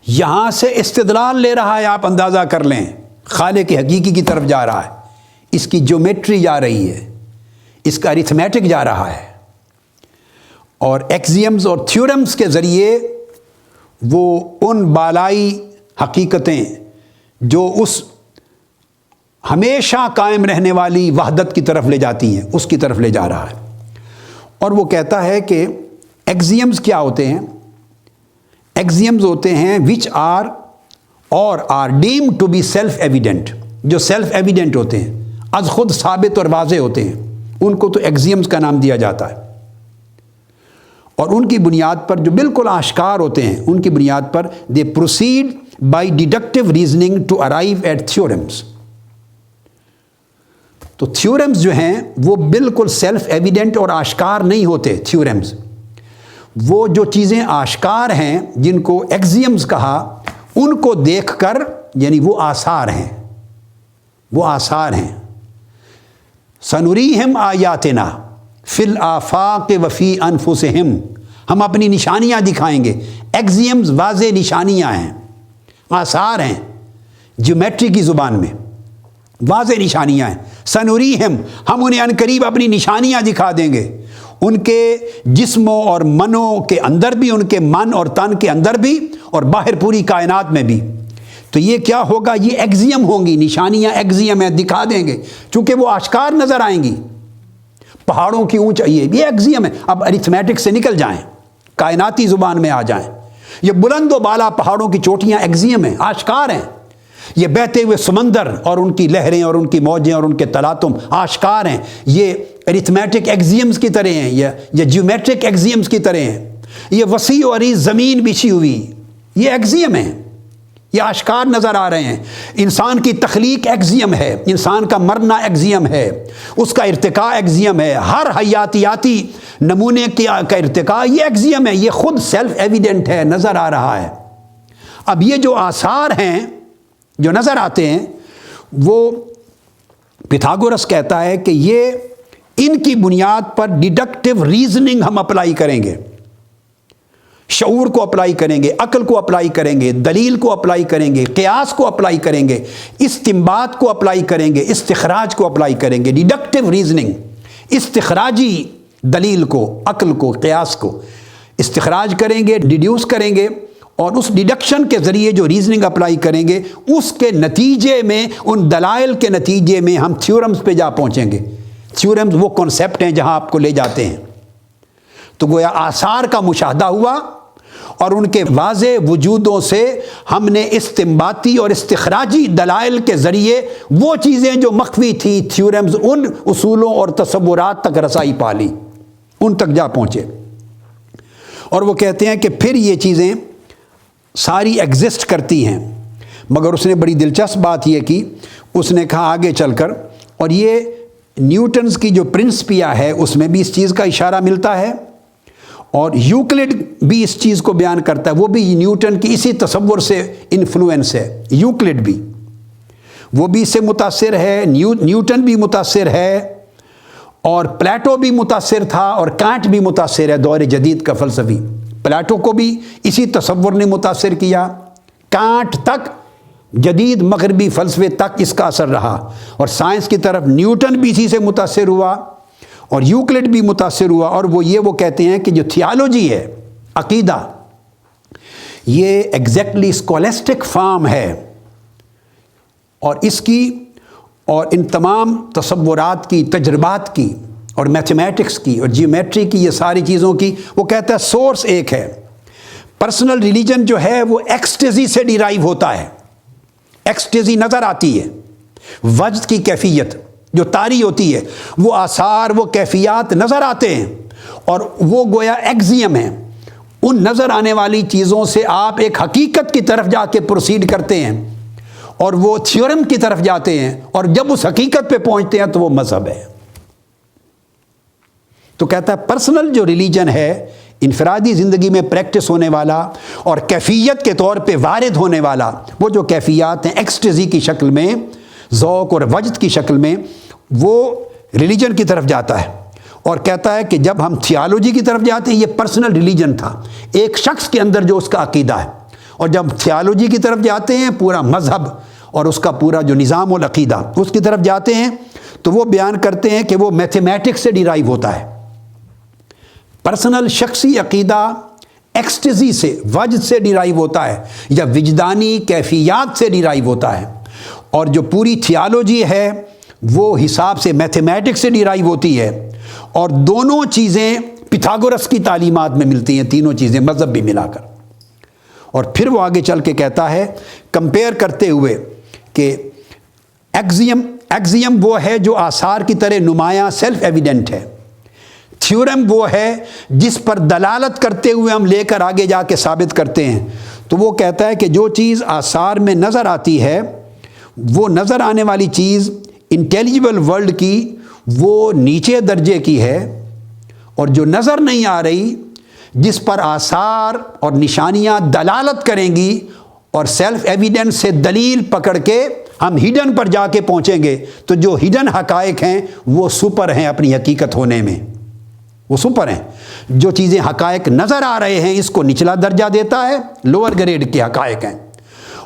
یہاں سے استدلال لے رہا ہے، آپ اندازہ کر لیں خالق حقیقی کی طرف جا رہا ہے، اس کی جیومیٹری جا رہی ہے، اس کا ارتھمیٹک جا رہا ہے، اور ایگزیمز اور تھیورمز کے ذریعے وہ ان بالائی حقیقتیں جو اس ہمیشہ قائم رہنے والی وحدت کی طرف لے جاتی ہیں، اس کی طرف لے جا رہا ہے۔ اور وہ کہتا ہے کہ ایگزیمز کیا ہوتے ہیں؟ ایگزیمز ہوتے ہیں which are deemed to be self evident, جو سیلف ایویڈنٹ ہوتے ہیں، از خود ثابت اور واضح ہوتے ہیں، ان کو تو ایگزیمز کا نام دیا جاتا ہے۔ اور ان کی بنیاد پر جو بالکل آشکار ہوتے ہیں، ان کی بنیاد پر they proceed by deductive reasoning to arrive at theorems. تو تھیورمز جو ہیں وہ بالکل سیلف ایویڈنٹ اور آشکار نہیں ہوتے۔ تھیورمز وہ جو چیزیں آشکار ہیں جن کو ایگزیمز کہا، ان کو دیکھ کر، یعنی وہ آثار ہیں، وہ آثار ہیں۔ سنریہم آیاتنا فی الآفاق وفی انفسہم، ہم اپنی نشانیاں دکھائیں گے۔ ایگزیمز واضح نشانیاں ہیں، آثار ہیں، جیومیٹری کی زبان میں واضح نشانیاں ہیں۔ سنریہم، ہم انہیں عنقریب اپنی نشانیاں دکھا دیں گے، ان کے جسموں اور منوں کے اندر بھی، ان کے من اور تن کے اندر بھی، اور باہر پوری کائنات میں بھی۔ تو یہ کیا ہوگا؟ یہ ایگزیم ہوں گی، نشانیاں ایگزیم ہیں، دکھا دیں گے، چونکہ وہ آشکار نظر آئیں گی۔ پہاڑوں کی اونچائی، یہ ایگزیم ہے۔ اب ارتھمیٹک سے نکل جائیں، کائناتی زبان میں آ جائیں، یہ بلند و بالا پہاڑوں کی چوٹیاں ایگزیم ہیں، آشکار ہیں۔ یہ بہتے ہوئے سمندر اور ان کی لہریں اور ان کی موجیں اور ان کے تلاطم آشکار ہیں، یہ ارتھمیٹک ایگزیمز کی طرح ہیں، یا جیومیٹرک ایگزیمز کی طرح ہیں۔ یہ وسیع و عریض زمین بچھی ہوئی، یہ ایگزیم ہیں، یہ آشکار نظر آ رہے ہیں۔ انسان کی تخلیق ایگزیم ہے، انسان کا مرنا ایگزیم ہے، اس کا ارتقاء ایگزیم ہے، ہر حیاتیاتی نمونے کا ارتقاء یہ ایگزیم ہے، یہ خود سیلف ایویڈنٹ ہے، نظر آ رہا ہے۔ اب یہ جو آثار ہیں جو نظر آتے ہیں، وہ پیتھاگورس کہتا ہے کہ یہ ان کی بنیاد پر ڈیڈکٹیو ریزننگ ہم اپلائی کریں گے، شعور کو اپلائی کریں گے، عقل کو اپلائی کریں گے، دلیل کو اپلائی کریں گے، قیاس کو اپلائی کریں گے، استنباط کو اپلائی کریں گے، استخراج کو اپلائی کریں گے۔ ڈیڈکٹیو ریزننگ، استخراجی دلیل کو، عقل کو، قیاس کو استخراج کریں گے، ڈیڈیوس کریں گے، اور اس ڈیڈکشن کے ذریعے جو ریزننگ اپلائی کریں گے، اس کے نتیجے میں، ان دلائل کے نتیجے میں ہم تھیورمز پہ جا پہنچیں گے۔ تھیورمز وہ کنسیپٹ ہیں جہاں آپ کو لے جاتے ہیں۔ تو گویا آثار کا مشاہدہ ہوا، اور ان کے واضح وجودوں سے ہم نے استنباطی اور استخراجی دلائل کے ذریعے وہ چیزیں جو مخفی تھی، تھیورمز، ان اصولوں اور تصورات تک رسائی پا لی، ان تک جا پہنچے۔ اور وہ کہتے ہیں کہ پھر یہ چیزیں ساری ایگزسٹ کرتی ہیں، مگر اس نے بڑی دلچسپ بات یہ کی، اس نے کہا آگے چل کر، اور یہ نیوٹنز کی جو پرنسپیا ہے اس میں بھی اس چیز کا اشارہ ملتا ہے، اور یوکلڈ بھی اس چیز کو بیان کرتا ہے، وہ بھی نیوٹن کی اسی تصور سے انفلوئنس ہے۔ یوکلڈ بھی، وہ بھی اس سے متاثر ہے، نیوٹن بھی متاثر ہے، اور پلیٹو بھی متاثر تھا، اور کانٹ بھی متاثر ہے، دور جدید کا فلسفی۔ پلیٹو کو بھی اسی تصور نے متاثر کیا، کانٹ تک، جدید مغربی فلسفے تک اس کا اثر رہا، اور سائنس کی طرف نیوٹن بھی اسی سے متاثر ہوا، اور یوکلڈ بھی متاثر ہوا۔ اور وہ کہتے ہیں کہ جو تھیالوجی ہے، عقیدہ، یہ ایگزیکٹلی اسکولسٹک فارم ہے، اور اس کی اور ان تمام تصورات کی، تجربات کی، اور میتھمیٹکس کی اور جیومیٹری کی، یہ ساری چیزوں کی، وہ کہتا ہے سورس ایک ہے۔ پرسنل ریلیجن جو ہے وہ ایکسٹیزی سے ڈیرائیو ہوتا ہے، ایکسٹیزی نظر آتی ہے، وجد کی کیفیت جو طاری ہوتی ہے، وہ آثار، وہ کیفیات نظر آتے ہیں، اور وہ گویا ایگزیم ہیں۔ ان نظر آنے والی چیزوں سے آپ ایک حقیقت کی طرف جا کے پروسیڈ کرتے ہیں، اور وہ تھیورم کی طرف جاتے ہیں، اور جب اس حقیقت پہ پہنچتے ہیں تو وہ مذہب ہے۔ تو کہتا ہے پرسنل جو ریلیجن ہے، انفرادی زندگی میں پریکٹس ہونے والا اور کیفیت کے طور پہ وارد ہونے والا وہ جو کیفیات ہیں ایکسٹیزی کی شکل میں، ذوق اور وجد کی شکل میں، وہ ریلیجن کی طرف جاتا ہے اور کہتا ہے کہ جب ہم تھیالوجی کی طرف جاتے ہیں، یہ پرسنل ریلیجن تھا، ایک شخص کے اندر جو اس کا عقیدہ ہے، اور جب تھیالوجی کی طرف جاتے ہیں پورا مذہب اور اس کا پورا جو نظام العقیدہ اس کی طرف جاتے ہیں، تو وہ بیان کرتے ہیں کہ وہ میتھمیٹکس سے ڈیرائیو ہوتا ہے۔ پرسنل شخصی عقیدہ ایکسٹیزی سے، وجد سے ڈیرائیو ہوتا ہے یا وجدانی کیفیات سے ڈیرائیو ہوتا ہے، اور جو پوری تھیالوجی ہے وہ حساب سے میتھمیٹکس سے ڈیرائیو ہوتی ہے، اور دونوں چیزیں پیتھاگورس کی تعلیمات میں ملتی ہیں، تینوں چیزیں مذہب بھی ملا کر۔ اور پھر وہ آگے چل کے کہتا ہے کمپیئر کرتے ہوئے کہ ایگزیم وہ ہے جو آثار کی طرح نمایاں سیلف ایویڈنٹ ہے، تھیورم وہ ہے جس پر دلالت کرتے ہوئے ہم لے کر آگے جا کے ثابت کرتے ہیں۔ تو وہ کہتا ہے کہ جو چیز آثار میں نظر آتی ہے، وہ نظر آنے والی چیز انٹیلیجبل ورلڈ کی وہ نیچے درجے کی ہے، اور جو نظر نہیں آ رہی، جس پر آثار اور نشانیاں دلالت کریں گی اور سیلف ایویڈنس سے دلیل پکڑ کے ہم ہڈن پر جا کے پہنچیں گے، تو جو ہڈن حقائق ہیں وہ سپر ہیں اپنی حقیقت ہونے میں، وہ سپر ہیں۔ جو چیزیں حقائق نظر آ رہے ہیں اس کو نچلا درجہ دیتا ہے، لوور گریڈ کے حقائق ہیں،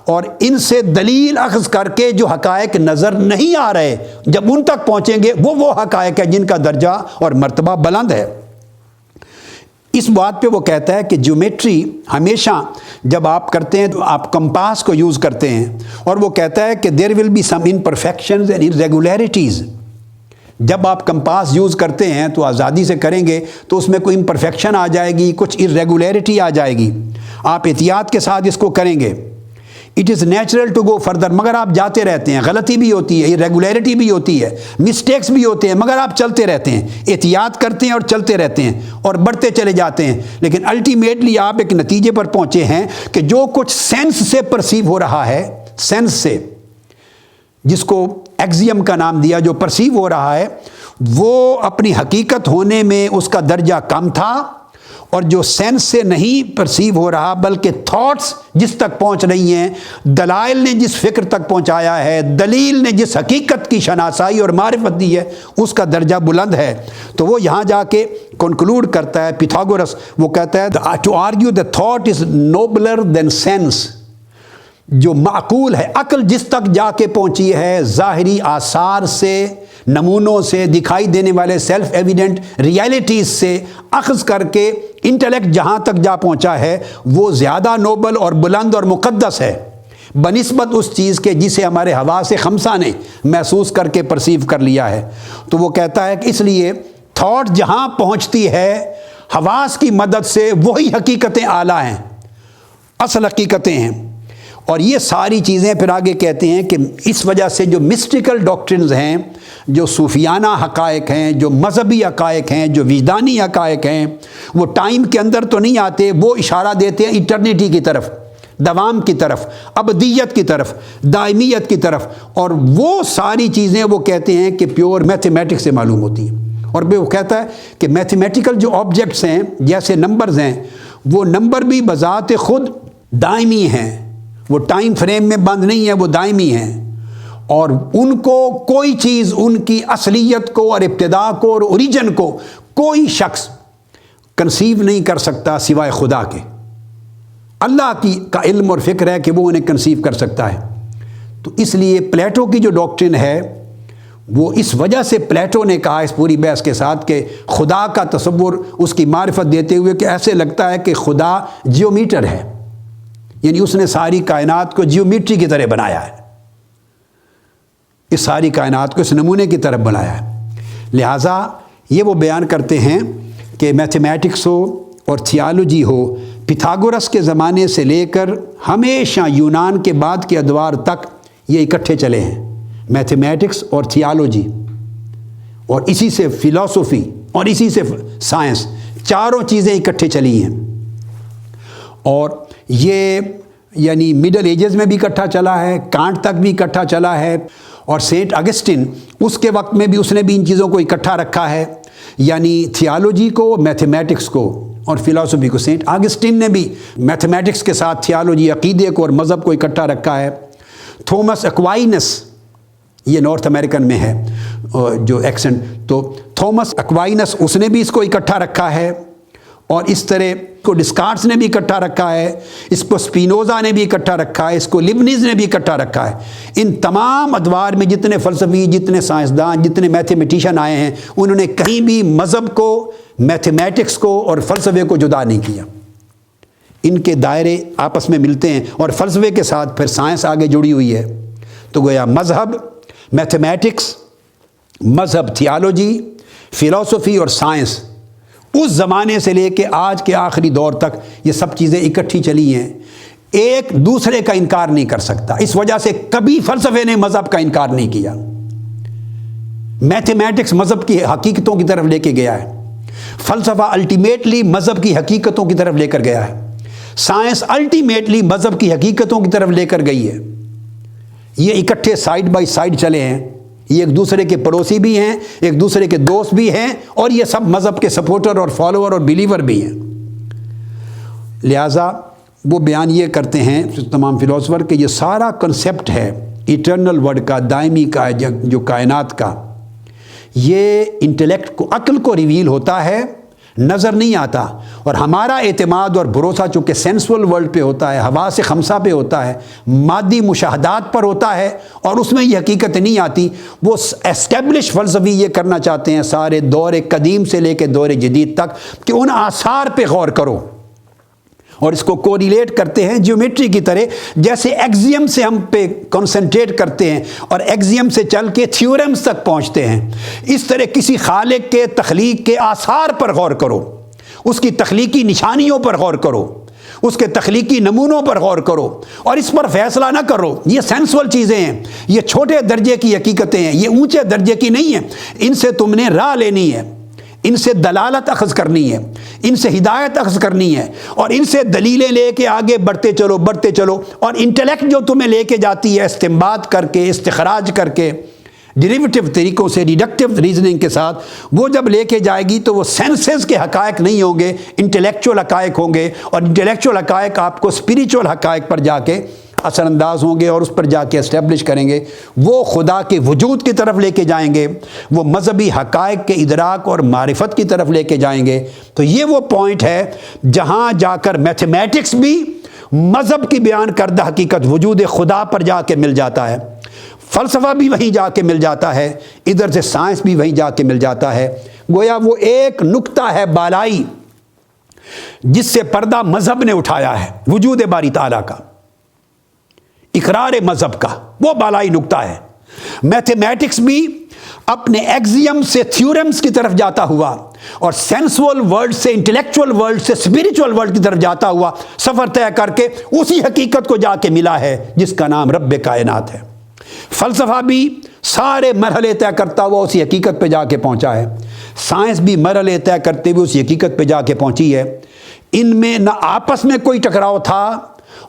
اور ان سے دلیل اخذ کر کے جو حقائق نظر نہیں آ رہے جب ان تک پہنچیں گے وہ حقائق ہیں جن کا درجہ اور مرتبہ بلند ہے۔ اس بات پہ وہ کہتا ہے کہ جیومیٹری ہمیشہ جب آپ کرتے ہیں تو آپ کمپاس کو یوز کرتے ہیں، اور وہ کہتا ہے کہ there will be some imperfections and irregularities۔ جب آپ کمپاس یوز کرتے ہیں تو آزادی سے کریں گے تو اس میں کوئی امپرفیکشن آ جائے گی، کچھ irregularity آ جائے گی، آپ احتیاط کے ساتھ اس کو کریں گے۔ It is natural to go further, مگر آپ جاتے رہتے ہیں، غلطی بھی ہوتی ہے، irregularity بھی ہوتی ہے، مسٹیکس بھی ہوتے ہیں، مگر آپ چلتے رہتے ہیں، احتیاط کرتے ہیں اور چلتے رہتے ہیں اور بڑھتے چلے جاتے ہیں، لیکن الٹیمیٹلی آپ ایک نتیجے پر پہنچے ہیں کہ جو کچھ سینس سے پرسیو ہو رہا ہے، سینس سے، جس کو ایگزیم کا نام دیا، جو پرسیو ہو رہا ہے، وہ اپنی حقیقت ہونے میں اس کا درجہ کم تھا، اور جو سینس سے نہیں پرسیو ہو رہا بلکہ تھاٹس جس تک پہنچ رہی ہیں، دلائل نے جس فکر تک پہنچایا ہے، دلیل نے جس حقیقت کی شناسائی اور معرفت دی ہے، اس کا درجہ بلند ہے۔ تو وہ یہاں جا کے کنکلوڈ کرتا ہے پیتھاگورس، وہ کہتا ہے to argue the thought is nobler than sense, جو معقول ہے، عقل جس تک جا کے پہنچی ہے ظاہری آثار سے، نمونوں سے، دکھائی دینے والے سیلف ایویڈنٹ ریالٹیز سے اخذ کر کے انٹلیکٹ جہاں تک جا پہنچا ہے، وہ زیادہ نوبل اور بلند اور مقدس ہے بنسبت اس چیز کے جسے ہمارے حواس خمسہ نے محسوس کر کے پرسیو کر لیا ہے۔ تو وہ کہتا ہے کہ اس لیے تھاٹ جہاں پہنچتی ہے حواس کی مدد سے، وہی حقیقتیں اعلیٰ ہیں، اصل حقیقتیں ہیں۔ اور یہ ساری چیزیں پھر آگے کہتے ہیں کہ اس وجہ سے جو مسٹیکل ڈاکٹرنز ہیں، جو صوفیانہ حقائق ہیں، جو مذہبی حقائق ہیں، جو وجدانی حقائق ہیں، وہ ٹائم کے اندر تو نہیں آتے، وہ اشارہ دیتے ہیں ایٹرنیٹی کی طرف، دوام کی طرف، ابدیت کی طرف، دائمیت کی طرف، اور وہ ساری چیزیں وہ کہتے ہیں کہ پیور میتھمیٹکس سے معلوم ہوتی ہیں۔ اور وہ کہتا ہے کہ میتھمیٹیکل جو آبجیکٹس ہیں، جیسے نمبرز ہیں، وہ نمبر بھی بذات خود دائمی ہیں، وہ ٹائم فریم میں بند نہیں ہے، وہ دائمی ہیں، اور ان کو کوئی چیز ان کی اصلیت کو اور ابتدا کو اور اوریجن کو کوئی شخص کنسیو نہیں کر سکتا سوائے خدا کے۔ اللہ کا علم اور فکر ہے کہ وہ انہیں کنسیو کر سکتا ہے۔ تو اس لیے پلیٹو کی جو ڈاکٹرن ہے، وہ اس وجہ سے پلیٹو نے کہا اس پوری بحث کے ساتھ کہ خدا کا تصور اس کی معرفت دیتے ہوئے کہ ایسے لگتا ہے کہ خدا جیومیٹر ہے، یعنی اس نے ساری کائنات کو جیومیٹری کی طرح بنایا ہے، اس ساری کائنات کو اس نمونے کی طرف بنایا ہے۔ لہٰذا یہ وہ بیان کرتے ہیں کہ میتھمیٹکس ہو اور تھیالوجی ہو، پیتھاگورس کے زمانے سے لے کر ہمیشہ یونان کے بعد کے ادوار تک یہ اکٹھے چلے ہیں، میتھمیٹکس اور تھیالوجی، اور اسی سے فلسفی اور اسی سے سائنس، چاروں چیزیں اکٹھے چلی ہیں۔ اور یہ یعنی مڈل ایجز میں بھی اکٹھا چلا ہے، کانٹ تک بھی اکٹھا چلا ہے، اور سینٹ اگسٹن اس کے وقت میں بھی اس نے بھی ان چیزوں کو اکٹھا رکھا ہے، یعنی تھیالوجی کو، میتھمیٹکس کو اور فلاسفی کو سینٹ آگسٹین نے بھی میتھمیٹکس کے ساتھ تھیالوجی، عقیدے کو اور مذہب کو اکٹھا رکھا ہے۔ تھومس ایکوائنس، یہ نارتھ امریکن میں ہے جو ایکسنٹ، تو تھومس ایکوائنس اس نے بھی اس کو اکٹھا رکھا ہے، اور اس طرح کو ڈسکارٹس نے بھی اکٹھا رکھا ہے، اس کو اسپینوزا نے بھی اکٹھا رکھا ہے، اس کو لیبنیز نے بھی اکٹھا رکھا ہے۔ ان تمام ادوار میں جتنے فلسفی، جتنے سائنسدان، جتنے میتھمیٹیشین آئے ہیں، انہوں نے کہیں بھی مذہب کو، میتھمیٹکس کو اور فلسفے کو جدا نہیں کیا۔ ان کے دائرے آپس میں ملتے ہیں، اور فلسفے کے ساتھ پھر سائنس آگے جڑی ہوئی ہے۔ تو گویا مذہب، میتھمیٹکس، مذہب تھیالوجی، فلسفی اور سائنس، اس زمانے سے لے کے آج کے آخری دور تک یہ سب چیزیں اکٹھی چلی ہیں، ایک دوسرے کا انکار نہیں کر سکتا۔ اس وجہ سے کبھی فلسفے نے مذہب کا انکار نہیں کیا۔ میتھمیٹکس مذہب کی حقیقتوں کی طرف لے کے گیا ہے، فلسفہ الٹیمیٹلی مذہب کی حقیقتوں کی طرف لے کر گیا ہے، سائنس الٹیمیٹلی مذہب کی حقیقتوں کی طرف لے کر گئی ہے۔ یہ اکٹھے سائیڈ بائی سائیڈ چلے ہیں، یہ ایک دوسرے کے پڑوسی بھی ہیں، ایک دوسرے کے دوست بھی ہیں، اور یہ سب مذہب کے سپورٹر اور فالوور اور بیلیور بھی ہیں۔ لہٰذا وہ بیان یہ کرتے ہیں تمام فلاسفر کہ یہ سارا کنسیپٹ ہے ایٹرنل ورڈ کا، دائمی کا، جو کائنات کا، یہ انٹلیکٹ کو، عقل کو ریویل ہوتا ہے، نظر نہیں آتا۔ اور ہمارا اعتماد اور بھروسہ چونکہ سینسول ورلڈ پہ ہوتا ہے، حواس خمسہ پہ ہوتا ہے، مادی مشاہدات پر ہوتا ہے، اور اس میں یہ حقیقت نہیں آتی۔ وہ اسٹیبلش فلسفی یہ کرنا چاہتے ہیں سارے دور قدیم سے لے کے دور جدید تک کہ ان آثار پہ غور کرو، اور اس کو کوریلیٹ کرتے ہیں جیومیٹری کی طرح، جیسے ایگزیم سے ہم پہ کنسنٹریٹ کرتے ہیں اور ایگزیم سے چل کے تھیورمز تک پہنچتے ہیں، اس طرح کسی خالق کے تخلیق کے آثار پر غور کرو، اس کی تخلیقی نشانیوں پر غور کرو، اس کے تخلیقی نمونوں پر غور کرو، اور اس پر فیصلہ نہ کرو یہ سینسول چیزیں ہیں، یہ چھوٹے درجے کی حقیقتیں ہیں، یہ اونچے درجے کی نہیں ہیں۔ ان سے تم نے راہ لینی ہے، ان سے دلالت اخذ کرنی ہے، ان سے ہدایت اخذ کرنی ہے، اور ان سے دلیلیں لے کے آگے بڑھتے چلو، اور انٹلیکٹ جو تمہیں لے کے جاتی ہے استنباط کر کے، استخراج کر کے، ڈیریویٹو طریقوں سے، ڈیڈکٹیو ریزننگ کے ساتھ، وہ جب لے کے جائے گی تو وہ سینسز کے حقائق نہیں ہوں گے، انٹلیکچوئل حقائق ہوں گے، اور انٹلیکچوئل حقائق آپ کو اسپریچول حقائق پر جا کے اثر انداز ہوں گے، اور اس پر جا کے اسٹیبلش کریں گے، وہ خدا کے وجود کی طرف لے کے جائیں گے، وہ مذہبی حقائق کے ادراک اور معرفت کی طرف لے کے جائیں گے۔ تو یہ وہ پوائنٹ ہے جہاں جا کر میتھمیٹکس بھی مذہب کی بیان کردہ حقیقت وجود خدا پر جا کے مل جاتا ہے، فلسفہ بھی وہیں جا کے مل جاتا ہے، ادھر سے سائنس بھی وہیں جا کے مل جاتا ہے۔ گویا وہ ایک نقطہ ہے بالائی جس سے پردہ مذہب نے اٹھایا ہے، وجود باری تعالیٰ کا، اقرار مذہب کا، وہ بالائی نقطہ ہے۔ میتھمیٹکس بھی اپنے ایگزیم سے تھیورمز کی طرف جاتا ہوا، اور سینسول ورلڈ سے، انٹلیکچوئل ورلڈ سے اسپریچول ورلڈ کی طرف جاتا ہوا، سفر طے کر کے اسی حقیقت کو جا کے ملا ہے جس کا نام رب کائنات ہے۔ فلسفہ بھی سارے مرحلے طے کرتا ہوا اسی حقیقت پہ جا کے پہنچا ہے، سائنس بھی مرحلے طے کرتے ہوئے اسی حقیقت پہ جا کے پہنچی ہے۔ ان میں نہ آپس میں کوئی ٹکراؤ تھا،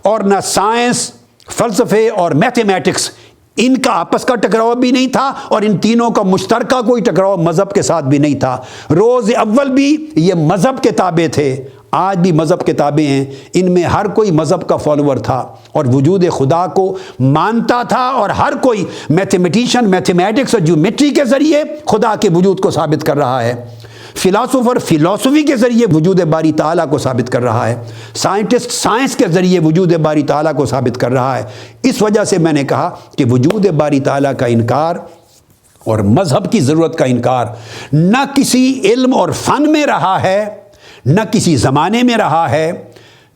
اور نہ سائنس، فلسفے اور میتھمیٹکس، ان کا آپس کا ٹکراؤ بھی نہیں تھا، اور ان تینوں کا مشترکہ کوئی ٹکراؤ مذہب کے ساتھ بھی نہیں تھا۔ روز اول بھی یہ مذہب کے تابع تھے، آج بھی مذہب کے تابع ہیں، ان میں ہر کوئی مذہب کا فالوور تھا اور وجود خدا کو مانتا تھا، اور ہر کوئی میتھمیٹیشین میتھمیٹکس اور جیومیٹری کے ذریعے خدا کے وجود کو ثابت کر رہا ہے، فلاسفر فلسفی کے ذریعے وجود باری تعالیٰ کو ثابت کر رہا ہے، سائنٹسٹ سائنس کے ذریعے وجود باری تعالیٰ کو ثابت کر رہا ہے۔ اس وجہ سے میں نے کہا کہ وجود باری تعالیٰ کا انکار اور مذہب کی ضرورت کا انکار نہ کسی علم اور فن میں رہا ہے، نہ کسی زمانے میں رہا ہے،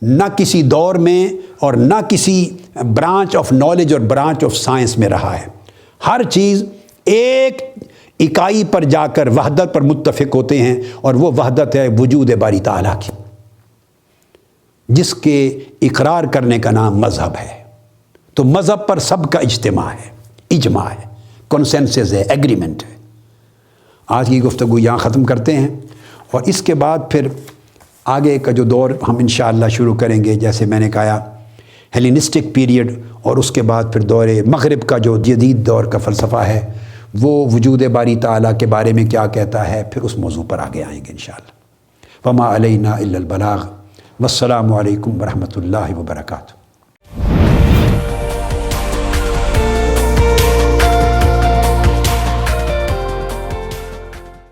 نہ کسی دور میں، اور نہ کسی برانچ آف نالج اور برانچ آف سائنس میں رہا ہے۔ ہر چیز ایک اکائی پر جا کر وحدت پر متفق ہوتے ہیں، اور وہ وحدت ہے وجود باری تعالیٰ کی، جس کے اقرار کرنے کا نام مذہب ہے۔ تو مذہب پر سب کا اجتماع ہے، اجماع ہے، کنسنسس ہے، ایگریمنٹ ہے۔ آج کی گفتگو یہاں ختم کرتے ہیں، اور اس کے بعد پھر آگے کا جو دور ہم انشاءاللہ شروع کریں گے، جیسے میں نے کہا ہیلینسٹک پیریڈ، اور اس کے بعد پھر دور مغرب کا جو جدید دور کا فلسفہ ہے، وہ وجود باری تعالیٰ کے بارے میں کیا کہتا ہے، پھر اس موضوع پر آگے آئیں گے انشاءاللہ۔ وما علینا الا البلاغ۔ والسلام علیکم ورحمۃ اللہ وبرکاتہ۔